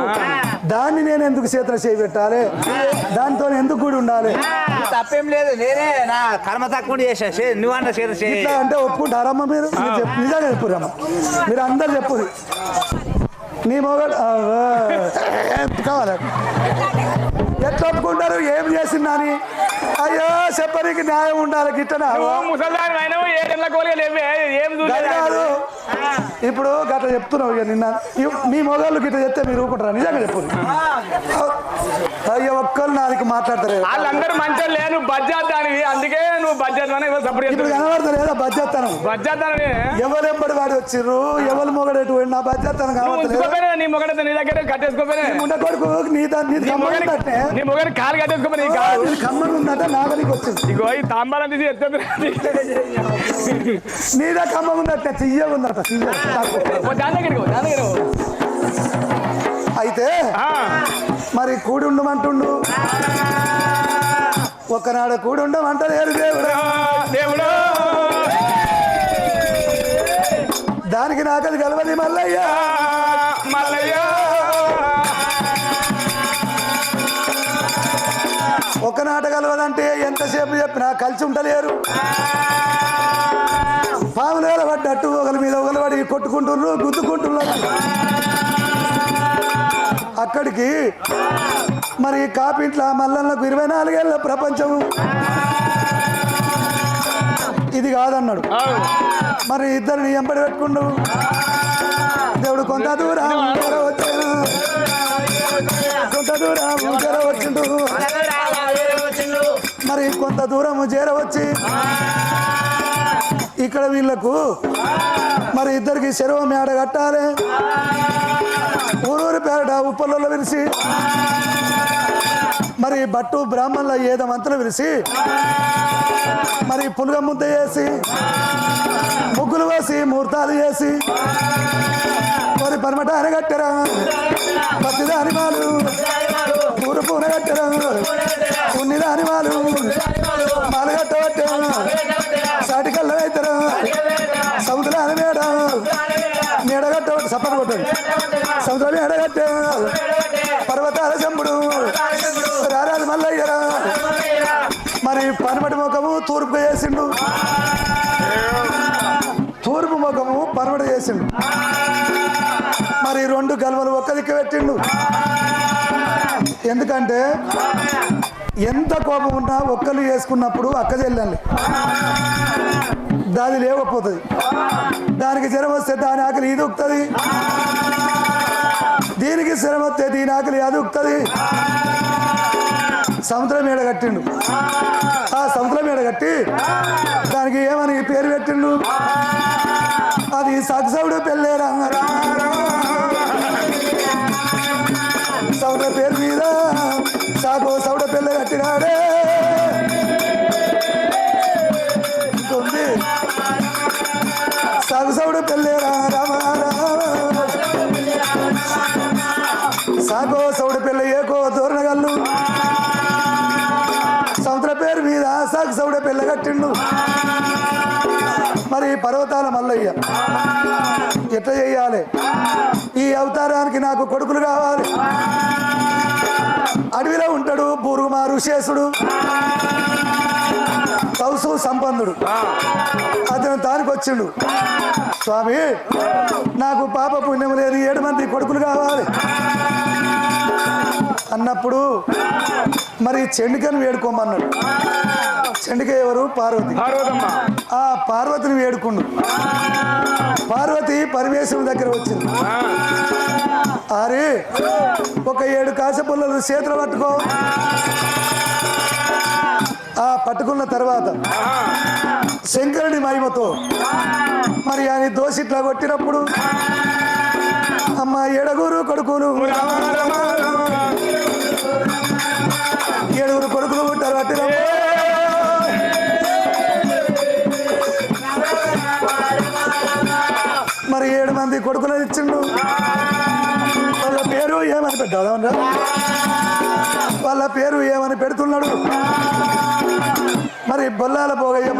దాన్ని నేను ఎందుకు చేతిలో చేయబెట్టాలి, దానితో ఎందుకు కూడా ఉండాలి. తప్పేం లేదు, నేనే నా కర్మ తక్కువ చేసా, నువ్వన్న ఇట్లా అంటే ఒప్పుకుంటారమ్మ మీరు, నిజంగా చెప్పురమ్మ మీరు అందరు చెప్పురు. నీ మొగడు కావాలి ఎట్లా ఒప్పుకుంటారు, ఏం చేసిందా అని. అయ్యో చెప్పడానికి న్యాయం ఉండాలి గిట్టనా. కాదు ఇప్పుడు గట్ల చెప్తున్నావు ఇక నిన్న మీ మొగాళ్ళు గిట్ట చెప్తే మీరు ఊరుకుంటారా, నిజంగా చెప్పు. అయ్యో ఒక్కరు నాదికి మాట్లాడతారు, వాళ్ళందరూ మంచిగా లేను బడ్జెట్ అందుకే నువ్వు బడ్జెట్ ఇప్పుడు కనబడతారు ఏదో బడ్జెట్ ఎవరెంబడి వాడి వచ్చిర్రు, ఎవరు మొగడేటు నా బడ్జెట్ కావాలి. నీ మొగడ నీ దగ్గర కట్టేసుకోపోయినా కొడుకు నీ నీ మొగడు కాలు కట్టేసుకోపోయి కమ్మని ఉందట నాగలికి వచ్చింది. ఇగో ఈ తాంబాలం తీసి ఎత్తే నీదా కమ్మ ఉందట చెయ్య ఉందట అయితే మరి కూడి ఉండమంటుండు, ఒక్కనాడు కూడి ఉండమంటలేరు దేవుడు, దానికి నాకది కలవది మల్లయ్య. ఒక నాట కలవదంటే ఎంతసేపు చెప్పినా కలిసి ఉండలేరు. పాములు పడ్డట్టు ఒకరి మీద ఒకరు పడి కొట్టుకుంటున్నారు, గుద్దుకుంటున్నారు. అక్కడికి మరి కాపింట్ల మల్లన్నకు 24 ఏళ్ళ ప్రపంచం ఇది కాదన్నాడు. మరి ఇద్దరిని ఎంబడి పెట్టుకుండు దేవుడు. కొంత దూరం వచ్చిండు, మరి కొంత దూరం చేరవచ్చి ఇక్కడ వీళ్ళకు మరి ఇద్దరికి చెరువు మేడ కట్టాలి. ఊరూరి పేరట ఉప్పల్లో విరిసి మరి బట్టు బ్రాహ్మణుల ఏదమంతలు విరిసి మరి పులుగ ముద్ద చేసి ముగ్గులు వేసి ముహూర్తాలు చేసి మరి పరమటాన్ని కట్టరా, పత్తిద అనిమాలు పూర పూన కట్టరా, ఉన్నిద అనిమాలు మాలగట్ట కట్టరా. సపన కొట్టండి సముద్రం ఎడగట్టే పర్వతాల చంపుడు రారాజు మల్లయ్యరా మరి పనమటి ముఖము తూర్పు చేసిండు తూర్పు ముఖము పనమటి చేసిండు మరి రెండు గల్వలు ఒక్క దిక్కు పెట్టిండు ఎందుకంటే ఎంత కోపం ఉన్నా ఒక్కరు వేసుకున్నప్పుడు అక్క చెల్లెల్ని దాని లేకపోతుంది దానికి జ్వరం వస్తే దాని ఆకలి ఇది ఉక్తుంది దీనికి జ్వరం వస్తే దీని ఆకలి అది ఉక్తుంది సముద్రం మీద కట్టిండు ఆ సముద్రం మీద కట్టి దానికి ఏమని పేరు పెట్టిండు అది సగసవుడు పెళ్ళేరా సౌడ పేరు మీద సాగు సౌడ పెళ్ళ కట్టినాడే ఉంది సాగు సౌడ పెళ్ళేరా రామ సాగో సౌడ పెళ్ళ ఏకో దూరణగల్లు సముద్ర పేరు మీద సాగు సౌడ పెళ్ళ కట్టిండు మరి పర్వతాల మల్లయ్య ఎట్లా చేయాలి ఈ అవతారానికి నాకు కొడుకులు కావాలి అడవిలో ఉంటాడు బూరుగుమారు శేషుడు కౌసు సంపన్నుడు అతను దానికి వచ్చిండు స్వామి నాకు పాప పుణ్యం లేదు 7 మంది కొడుకులు కావాలి అన్నప్పుడు మరి చెండికను వేడుకోమన్నాడు చెండిక ఎవరు పార్వతి ఆ పార్వతిని వేడుకుండు పార్వతి పరమేశ్వరుని దగ్గర వచ్చింది అరే ఒక 7 కాసపుల్లలు చేతులు పట్టుకో ఆ పట్టుకున్న తర్వాత శంకరుని మహిమతో మరి ఆయన దోషిట్లా కొట్టినప్పుడు అమ్మ 7 కొడుకులు 7 కొడుకులు ఉంటారు పట్టినప్పుడు మరి 7 మంది కొడుకులను ఇచ్చిండు వాళ్ళ పేరు ఏమని పెట్టాలి వాళ్ళ పేరు ఏమని పెడుతున్నాడు మరి బొల్లాల పోగయ్య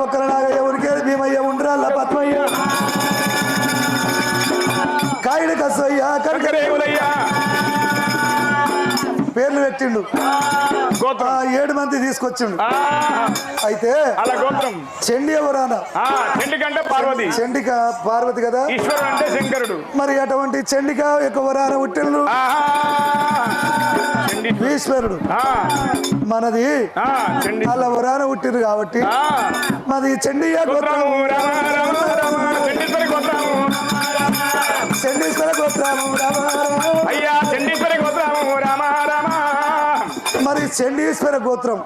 పక్కన నాగయ్య ఉరికేది భీమయ్య ఉండ్రాళ్ళ పద్మయ్య కాయడు కసయ్య కరికరేవులయ్య పేర్లు పెట్టిండు 7 మంది తీసుకొచ్చిండు అయితే చెండి ఎవరానా చెండిక పార్వతి కదా శంకరుడు మరి అటువంటి చెండిక యొక్క వరాన పుట్టిండు ఈశ్వరుడు మనది అలా వరాన పుట్టిండు కాబట్టి మాది చెండియ గోత్రం చెండీశ్వర గోత్రము మరి చండీశ్వర గోత్రం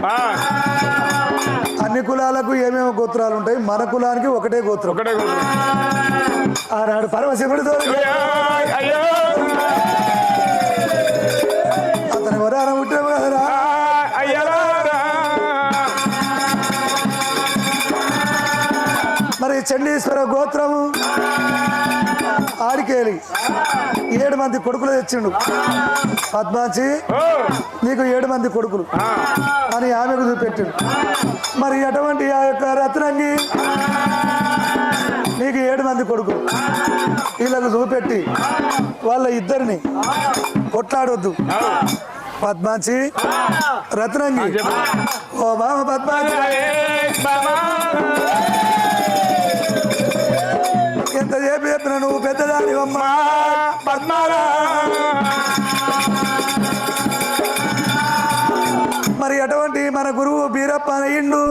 అన్ని కులాలకు ఏమేమి గోత్రాలు ఉంటాయి మన కులానికి ఒకటే గోత్రం ఆనాడు పరమశివుడితో అతని వరాన పుట్టిన కదరా మరి చండీశ్వర గోత్రము ఆడికేలి 7 మంది కొడుకులు తెచ్చిండు పద్మాచి నీకు 7 మంది కొడుకులు అని ఆమెకు చూపెట్టిండు మరి అటువంటి ఆ యొక్క రత్నంగి నీకు 7 మంది కొడుకులు వీళ్ళకు చూపెట్టి వాళ్ళ ఇద్దరిని కొట్లాడొద్దు పద్మాచి రత్నంగి ఓ బామ పద్మాచి ఎంత చెప్పిన నువ్వు పెద్దదాని అమ్మా పద్మారా మరి అటువంటి మన గురువు బీరప్ప అయ్యిండు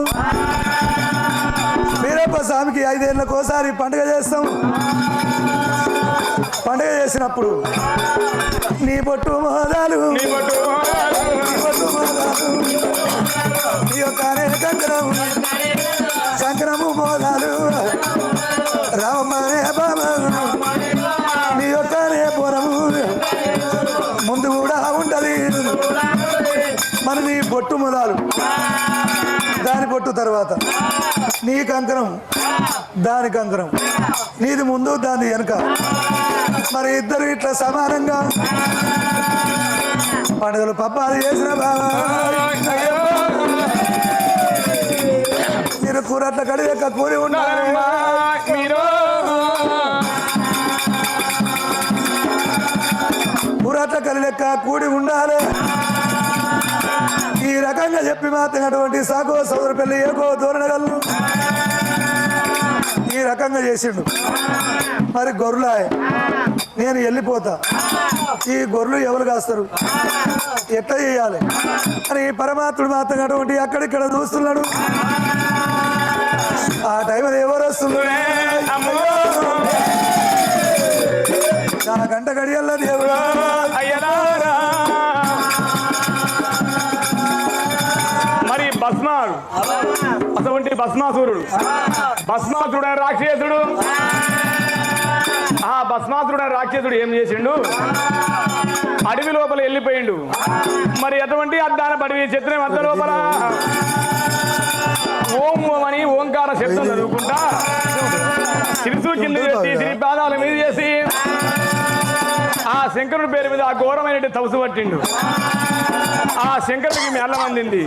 బీరప్ప స్వామికి 5 ఏళ్ళకోసారి పండుగ చేస్తాం పండుగ చేసినప్పుడు నీ బొట్టు మోదాలు నీ యొక్క కంకణము మోదాలు రామనే బాబా నీ యొక్కనే పూరము ముందు కూడా ఉంటది మరి నీ బొట్టు మొదలు దాని బొట్టు తర్వాత నీ కంకణం దాని కంకణం నీది ముందు దాని వెనుక మరి ఇద్దరు ఇట్లా సమానంగా పండుగలు పప్పాలు చేసిన బాబా మీరు కూర అట్లా కడిగాక కూరి ఉండాలి ఒక్కరి లెక్క కూడి ఉండాలి. ఈ రకంగా చెప్పి మాత్రమైనటువంటి సాగో సోదరు పెళ్లి ఏకో దూరణగల్లు ఈ రకంగా చేసిండు. మరి గొర్రెలాయ నేను వెళ్ళిపోతా, ఈ గొర్రెలు ఎవరు కాస్తారు, ఎట్లా చేయాలి అని పరమాత్ముడు మాత్రమైనటువంటి అక్కడిక్కడ చూస్తున్నాడు. ఆ టైంలో ఎవరు వస్తున్నారు, నా గంట గడియల్లా దేవుడు అయ్యనారా మరి భస్మాడు అటువంటి భస్మాసురుడు భస్మాసురుడు రాక్షసుడు. ఆ భస్మాసురుడు రాక్షసుడు ఏం చేసిండు, అడవి లోపల వెళ్ళిపోయిండు. మరి అటువంటి అద్దాన పడివి చిత్రం అద్ద లోపల ఓం అని ఓంకార శబ్దం చదువుకుంటా శిరసు కింద చేసి శ్రీ పాదాల మీద చేసి ఆ శంకరుడి పేరు మీద ఆ ఘోరమైన తవసు పట్టిండు. ఆ శంకరుడికి మేళం అందింది.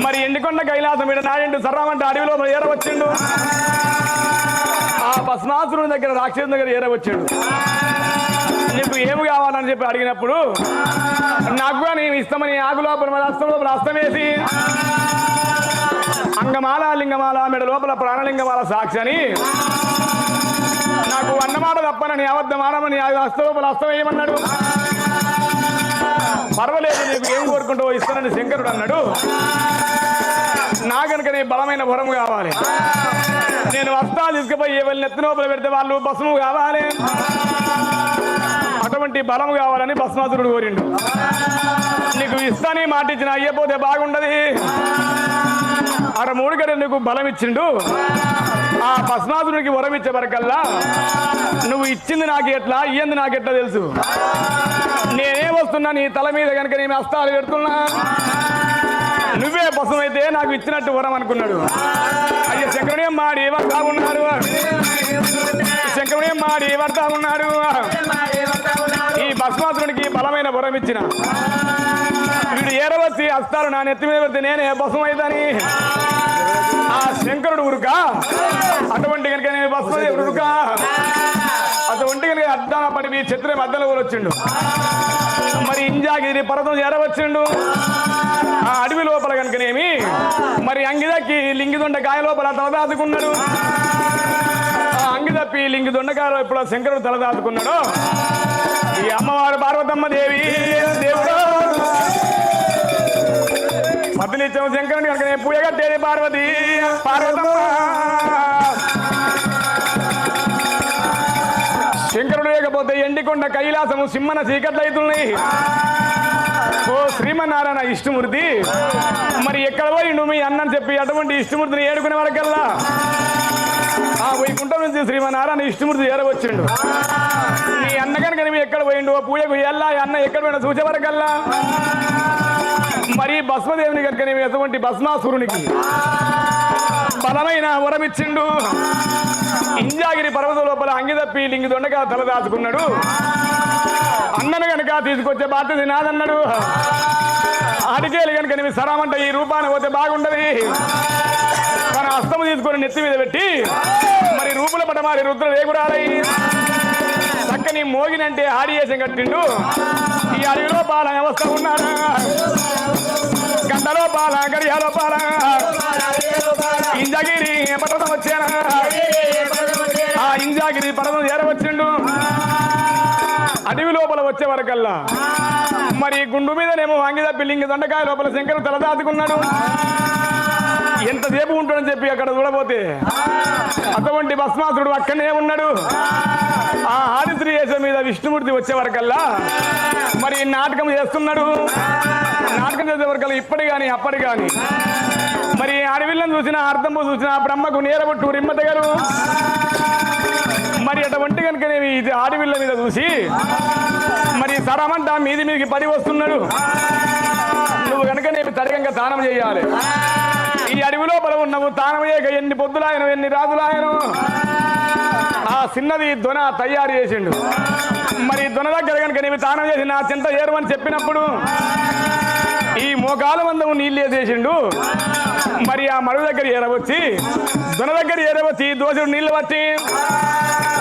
మరి ఎండికొండ కైలాసం మీద నాడిండు సర్రామంటే అడవిలో ఏరవచ్చిండు. ఆ భస్మాసురుని దగ్గర రాక్షసుని దగ్గర ఏరవచ్చాడు. నీకు ఏమి కావాలని చెప్పి అడిగినప్పుడు నాకు నేను ఇస్తామని ఆకు లోపల అస్తం లోపల అస్తమేసి అంగమాల లింగమాల మెడ లోపల ప్రాణలింగమాల సాక్షి అని నాకు అన్నమాట తప్పనని అబద్ధం ఆడమని అస్త లోపల అస్తం వేయమన్నాడు. పర్వాలేదు నీకు ఏం కోరుకుంటావో ఇస్తానని శంకరుడు అన్నాడు. నా కనుక నీ బలమైన వరం కావాలి, నేను వస్త్రాలు తీసుకుపోయి ఎవరిని ఎత్తి లోపల పెడితే వాళ్ళు భస్ము కావాలి, అటువంటి బలం కావాలని భస్మాసురుడు కోరిండు. నీకు ఇస్తాని మాట ఇచ్చిన అయ్యపోతే బాగుండదు, అర మూడు గంటలు నీకు బలం ఇచ్చిండు. ఆ భస్మాసురుడికి వరం ఇచ్చే వరకల్లా నువ్వు ఇచ్చింది నాకు ఎట్లా ఇయ్యంది నాకు ఎట్లా తెలుసు, నేనే వస్తున్నా నీ తల మీద కనుక నేను అస్తాలు పెడుతున్నా, నువ్వే భస్మం అయితే నాకు ఇచ్చినట్టు వరం అనుకున్నాడు. అయ్యా శంకరుడే మాడి వర్తా ఉన్నాడు, శంకరుడే మాడి వర్తా ఉన్నాడు. ఈ భస్మాసురుడికి బలమైన వరం ఇచ్చిన వీడు ఏరవచ్చి అస్తాలు నా నెత్తి మీద పెడితే నేనే భస్మం అవుతాని ఆ శంకరుడు ఉరుక. అటువంటి కనుక నేను భస్మదేవుడు ఉరుక. అటువంటి కనుక అద్దాన పడి చిత్రం మధ్యలో కూడా వచ్చిండు. మరి ఇంజాగిరి పర్వతం చేరవచ్చిండు. ఆ అడవి లోపల కనుకనేమి మరి అంగిదక్కి లింగి దొండకాయ లోపల తలదాచుకున్నాడు. ఆ అంగి తప్పి లింగి దొండకాయలో ఇప్పుడు శంకరుడు తలదాచుకున్నాడు. ఈ అమ్మవారు పార్వతమ్మ దేవి దేవుడు మధ్యనిత్యం శంకరుని కనుక పూజ కట్టేది పార్వతి పార్వతమ్మ. శంకరుడు లేకపోతే ఎండికొండ కైలాసము సింహన చీకట్లు అవుతున్నాయి. ఓ శ్రీమన్నారాయణ ఇష్టమూర్తి మరి ఎక్కడ పోయిండు మీ అన్నని చెప్పి అటువంటి ఇష్టమూర్తిని ఏడుకునే వరకల్లా ఆ వైకుంఠం నుంచి శ్రీమన్నారాయణ ఇష్టమూర్తి ఏరవచ్చిండు. నీ అన్న కనుక నువ్వు ఎక్కడ పోయిండు పూజకు ఎల్లా అన్న ఎక్కడ పోయినా చూసే వరకల్లా మరి భస్మదేవుని కనుక నేను ఎటువంటి భస్మాసురునికి బలమైన వరమిచ్చిండు. ఇంజాగిరి పర్వతం లోపల అంగి తప్పి లింగి దొండగా తలదాచుకున్నాడు. అన్నను కనుక తీసుకొచ్చే బాధ్యత నాదన్నాడు. ఆడికేలు కనుక నువ్వు సరామంట ఈ రూపాన్ని పోతే బాగుండదు, తన హస్తము తీసుకొని నెత్తి మీద పెట్టి మరి రూపుల పట మారి రుద్ర రేగురాలై చక్కని మోగినంటే ఆడియేసం కట్టిండు. ఈ అడవిలో పాల వ్యవస్థ ఉన్నాడు, గంటలో పాల గడియాలో పాల ఇంజగిరి పర్వతం వచ్చాను. ఆ ఇంజాగిరి పర్వతం చేరవచ్చిండు. అడవి లోపల వచ్చే వరకల్లా మరి గుండు మీదనేమో అంగిద బిల్లింగ్ దొండకాయ లోపల శంకరుడు తలదాచుకున్నాడు. ఎంతసేపు ఉంటాడని చెప్పి అక్కడ చూడబోతే అటువంటి భస్మాసురుడు అక్కడనే ఉన్నాడు. ఆ ఆదిత్రి దేశం మీద విష్ణుమూర్తి వచ్చే వరకల్లా మరి నాటకం చేస్తున్నాడు. నాటకం చేసే వరకల్లా ఇప్పటి కానీ అప్పటి కానీ మరి అడవిలను చూసిన అర్థంపు చూసిన బ్రహ్మకు నేరబొట్టు రిమ్మతగరు. మరి అటువంటి కనుకనేవి ఇది ఆడవిళ్ళ మీద చూసి మరి సరమంట మీది మీదికి పడి వస్తున్నాడు. నువ్వు కనుకనేవి తడిగంగా దానం చేయాలి. ఈ అడవి లోపల ఉన్నావు తానం చేయక ఎన్ని పొద్దులాయను ఎన్ని రాజులాయను. ఆ చిన్నది దొన తయారు చేసిండు. మరి దొన దగ్గర కనుక నీవు తానం చేసి నా చింత ఏరుమని చెప్పినప్పుడు ఈ మోకాల మందము నీళ్ళు వేసేసిండు. మరి ఆ మరుగు దగ్గర ఏరవచ్చి దొన దగ్గర ఏరవచ్చి దోషుడు నీళ్లు పట్టి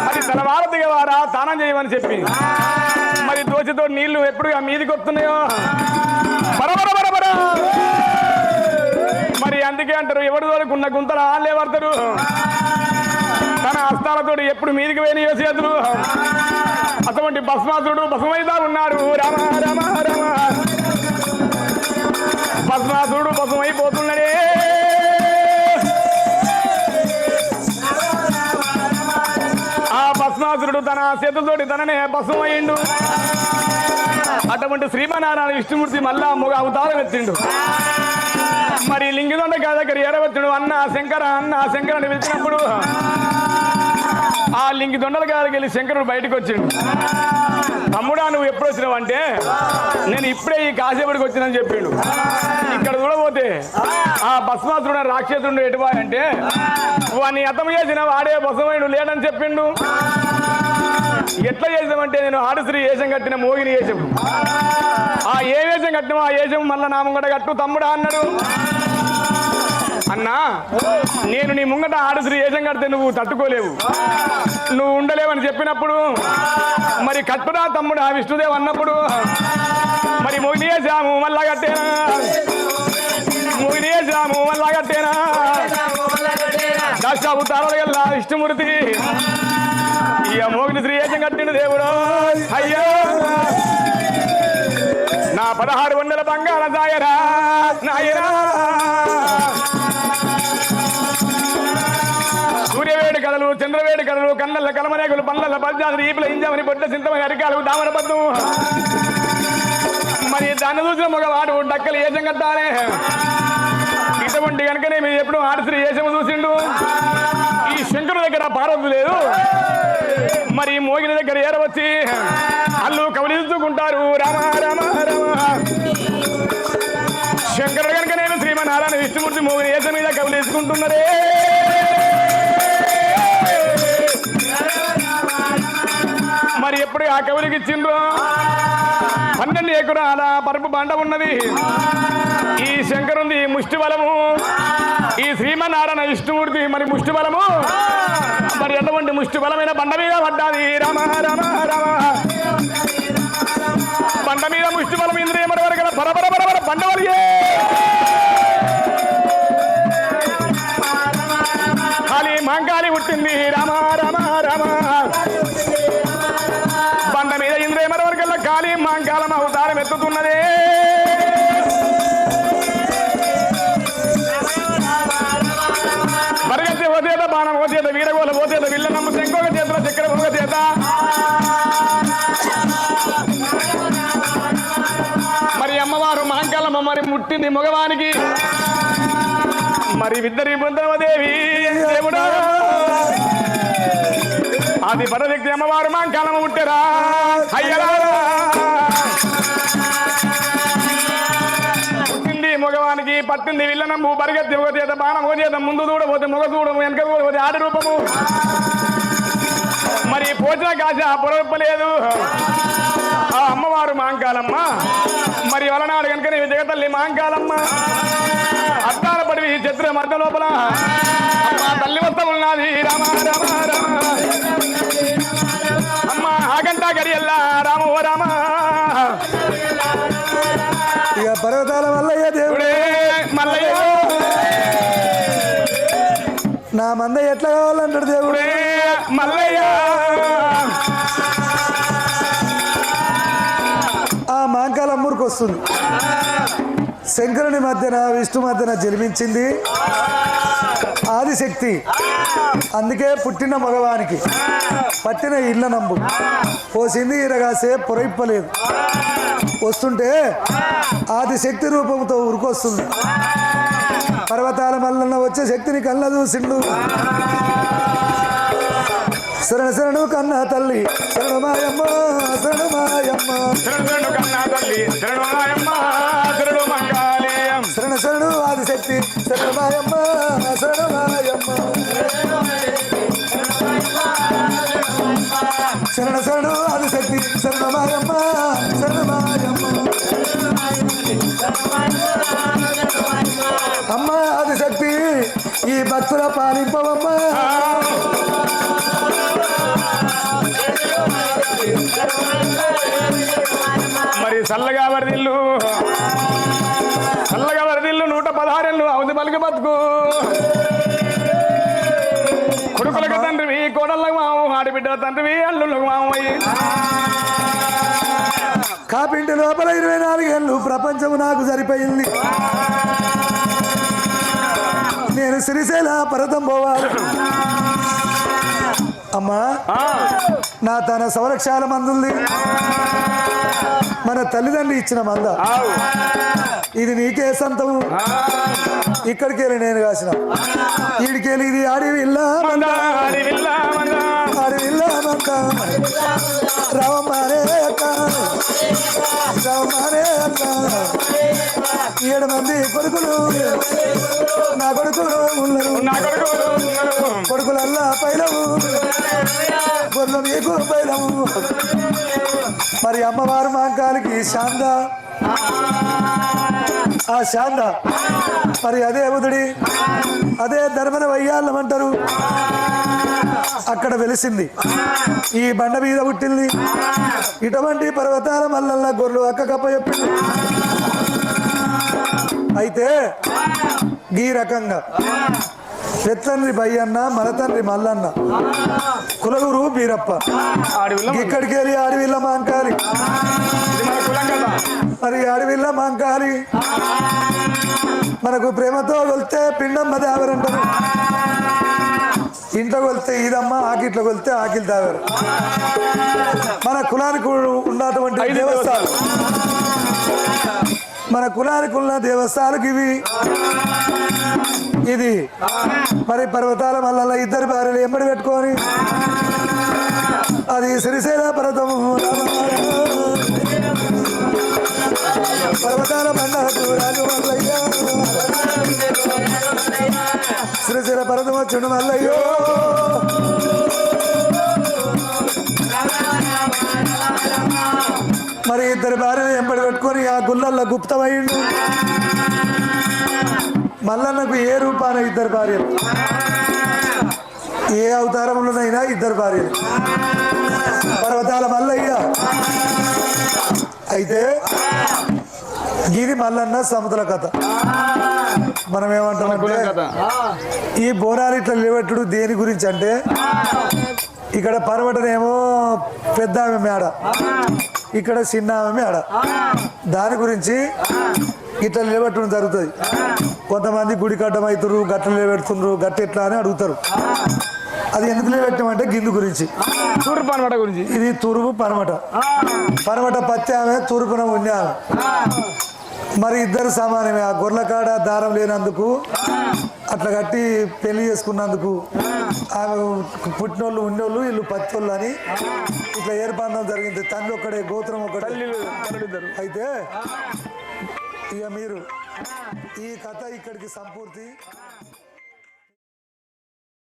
మరి తన వారతిగా వారా తానం చేయమని చెప్పి మరి దోశతో నీళ్లు ఎప్పుడు ఆ మీదికి వస్తున్నాయో బరబర బరబర. మరి అందుకే అంటారు ఎవరి దొరకున్న గుంతలు వాళ్ళే పడతారు. తన హస్తాలతో ఎప్పుడు మీదికి పోయిన చేతులు అటువంటి భస్మాసుడు భస్మైతా ఉన్నాడు. రామ రామ రామ భస్మాసుడు భస్మైపోతున్నాడే. ఆ భస్మాసురుడు తన చేతులతోటి తననే భస్మయ్యిండు. అటువంటి శ్రీమన్నారాయణ విష్ణుమూర్తి మళ్ళా మొగ అవతారం ఎత్తిండు. మరి లింగిదొండ గారి దగ్గర ఏరవచ్చుడు అన్న శంకర అని పిలిచినప్పుడు ఆ లింగి దొండల గారికి వెళ్ళి శంకరుడు బయటకు వచ్చిండు. తమ్ముడా నువ్వు ఎప్పుడు వచ్చినావు అంటే నేను ఇప్పుడే ఈ కాసేపటికి వచ్చినని చెప్పిండు. ఇక్కడ చూడబోతే ఆ భస్మాసురుడు రాక్షసుడు ఎటువా అంటే వాడిని అర్థం చేసిన వాడే బసమైండు లేడని చెప్పిండు. ఎట్లా చేసామంటే నేను ఆడశ్రీ వేషం కట్టిన మోగిని వేషం ఆ ఏ వేషం కట్టినా ఆ వేషం మళ్ళా నా ముంగట కట్టు తమ్ముడా అన్నాడు. అన్నా నేను నీ ముంగట ఆడశ్రీ వేషం కడితే నువ్వు తట్టుకోలేవు, నువ్వు ఉండలేవని చెప్పినప్పుడు మరి కట్టురా తమ్ముడు ఆ విష్ణుదేవ్ అన్నప్పుడు మరి మోగిని వేసాము మళ్ళా కట్టేనా మోగిని వేసాము మళ్ళా కట్టేనా దశ అవతారాలు గల్లా విష్ణుమూర్తి ఇక మోగిని శ్రీ వేషం కట్టిండు దేవుడు. అయ్యో నా 16 వందల బంగాళ దాయరా నాయరా. సూర్యవేడి కళలు చంద్రవేడి కళలు కళ్ళ కలమనేకులు పళ్ళ పద్యాలు ఈపుల ఇంజమని బొడ్డ చింతమని అరికాలు దామన పద్దు. మరి దాన్ని చూసిన మగవాడు డక్కలు ఏషం కట్టాలి. ఇటువంటి కనుకనే మీరు ఎప్పుడు ఆడశ్రీ ఏషము చూసిండు. ఈ శంకరు దగ్గర పార్వతి లేదు. మరి మోగిని దగ్గర ఏరవచ్చి అల్లు కవలించుకుంటారు. రామ రామ రామ శంకరుడు కనుక నేను శ్రీమన్నారాయణ విష్ణుమూర్తి మోగిని ఏష మీద కవలించుకుంటున్నారే. మరి ఎప్పుడు ఆ కవులికి ఇచ్చిండ్రు 12 ఎకరాల పరుపు బండ ఉన్నది. ఈ శంకరుంది ముష్టి బలము, ఈ శ్రీమన్నారాయణ విష్ణుమూర్తి మరి ముష్టి బలము. మరి ఎటువంటి ముష్టి బలమైన బండ మీద పడ్డాది. రామ రామ రామ బండ మీద ముష్టి బలం ఇంద్రియ మరి వరకు బరబర బరబర బండ వలిగే ఖాళీ మాంకాలి పుట్టింది. రామ రామ రామ బండ మీద ఇంద్రియ మరి వరకల్లా ఖాళీ మాంకాలం అవతారం ఎత్తుతున్నదే. మరగతి ఓ చేత బాణం ఓ చేత వీరగోల ఓ చేత విల్ల నమ్ము ఇంకొక చేతిలో చక్కెర ఒక చేత మరి అమ్మవారు మహంకాలమ్మ మరి ముట్టింది మగవానికి. మరి ఇద్దరి బృందవదేవి దేవుడా ఆది పరశక్తి అమ్మవారు మహంకాలమ్మ ముట్టరా. అయ్యరా మగవానికి పట్టింది విల్లనమ్ము పరిగెత్తి ఒక చేత బాణం ఒక చేత ముందు చూడబోతే మొగ చూడము వెనక చూడబోతే ఆడి రూపము. మరి పోచిన కాశ పొరపలేదు ఆ అమ్మవారు మాంకాలమ్మ. మరి వలనాడు కనుక నీవు జగతల్లి మాంకాలమ్మ అద్దాల పడివి చిత్ర మధ్య లోపల తల్లి వస్త ఉన్నది. రామ రామ రామ అమ్మ ఆగంట గడియల్లా రామ ఓ రామ. ఇక పర్వతాల మల్లయ్య దేవుడే మల్లయ్య నా మంద ఎట్లా కావాలంటాడు దేవుడే మల్లయ్య. ఆ మాంకాలమ్మ ఊరికి వస్తుంది. శంకరుని మధ్యన విష్ణు మధ్యన జన్మించింది ఆదిశక్తి. అందుకే పుట్టిన మగవానికి పట్టిన ఇళ్ళ నంబు పోసింది ఇరగాసే పొరైప్పలేదు. వస్తుంటే ఆదిశక్తి రూపంతో ఉరికొస్తుంది. పర్వతాల మల్లన్న వచ్చే శక్తిని కళ్ళ చూసిండు. శరణ శరణు కన్నా తల్లి శరణమాయమ్మ శరణమాయమ్మ శరణు కన్నా తల్లి శరణమాయమ్మ శరణు మంగాళేయం శరణ శరణు ఆదిశక్తి శరణమాయమ్మ శరణమాయమ్మ శరణ శరణు ఆదిశక్తి శరణమాయమ్మ శరణమాయమ్మ అమ్మ ఆదిశక్తి ఈ భక్తుల పాలింపవమ్మ. చల్లగా వరదిల్లు 116 అవధి పలికి బతుకు కొడుకులకు తండ్రివి కోడళ్ళకు మాము ఆడిబిడ్డల తండ్రివి అల్లుళ్ళకు మామయ్యి కాపింటి లోపల 24 ఏళ్ళు ప్రపంచం నాకు సరిపోయింది. నేను శ్రీశైల పర్వతం పోవాలి. అమ్మా నా తన సంరక్షాల మందుంది, మన తల్లిదండ్రి ఇచ్చిన మంద, ఇది నీకే సంతము. ఇక్కడికి వెళ్ళి నేను కాసిన ఈడికెళ్ళి ఇది అడవిల్లా మంద, అడవిల్లా మంద రావమ్మారే అక్క, రావమ్మారే అక్క. 7 మంది కొడుకులు నా కొడుకులు ఉన్నారు, కొడుకులల్లా పైలము గొర్రెలు మీకు పైలము. మరి అమ్మవారు మాంకాలికి శాంత, ఆ శాంత మరి అదే ఉదుడి అదే ధర్మన వయ్యాళ్ళం అంటారు. అక్కడ వెలిసింది, ఈ బండ మీద పుట్టింది. ఇటువంటి పర్వతాల మల్లల్లా గొర్రెలు అక్క కప్ప చెప్పింది. అయితే ఈ రకంగా పెత్తండ్రి బయ్యన్న, మలతండ్రి మల్లన్న, కులగురు బీరప్ప, ఇక్కడికి వెళ్ళి అడవిల్ల మాంకాలి. మరి అడవిల్ల మాంకాలి మనకు ప్రేమతో కొలితే పిండమ్మ దేవరంటారు. ఇంట్లో కొలితే ఈదమ్మ, ఆకిట్లో కొలితే ఆకిలి దేవరు. మన కులానికి ఉన్నటువంటి దేవస్థానం, మన కులానికి ఉన్న దేవస్థానాలకు ఇవి. ఇది మరి పర్వతాల మల్ల 2 భార్యలు ఎంబడి పెట్టుకొని అది శ్రీశైల పర్వతము పర్వతాల బండకు రాజు మల్లయ్య, శ్రీశైల పర్వతం వచ్చుడు మల్లయ్యో. మరి 2 భార్యలు ఎంబడి పెట్టుకొని ఆ గుళ్ళల్లో గుప్తమైండు. మల్లన్నకు ఏ రూపాన 2 భార్యలు, ఏ అవతారంలోనైనా 2 భార్యలు, పర్వతాల మల్లయ్య. అయితే ఇది మల్లన్న సముద్ర కథ. మనం ఏమంటామంటే ఈ బోనాలు ఇట్లా నిలబెట్టుడు దేని గురించి అంటే, ఇక్కడ పర్వటనేమో పెద్ద ఆమె మేడ, ఇక్కడ చిన్న ఆమె మేడ. దాని గురించి ఇట్లా నిలబెట్టడం జరుగుతుంది. కొంతమంది గుడి కట్టం అవుతారు, గట్ల నిలబెడుతున్నారు, గట్ట ఎట్లా అని అడుగుతారు. అది ఎందుకు నిలబెట్టామంటే గిందు గురించి, తూర్పు పనమట గురించి. ఇది తూర్పు పనమట, పనమట పత్తి ఆమె, తూర్పున ఉంది ఆమె. మరి 2 సమానమే. ఆ గొర్రెల కాడ దారం లేనందుకు, అట్లా కట్టి పెళ్లి చేసుకున్నందుకు ఆమె పుట్టినోళ్ళు ఉండేవాళ్ళు, వీళ్ళు పత్తోళ్ళు అని ఇట్లా ఏర్పడడం జరిగింది. తండ్రి ఒక్కడే, గోత్రం ఒకటే. అయితే ఇక మీరు ఈ కథ ఇక్కడికి సంపూర్తి.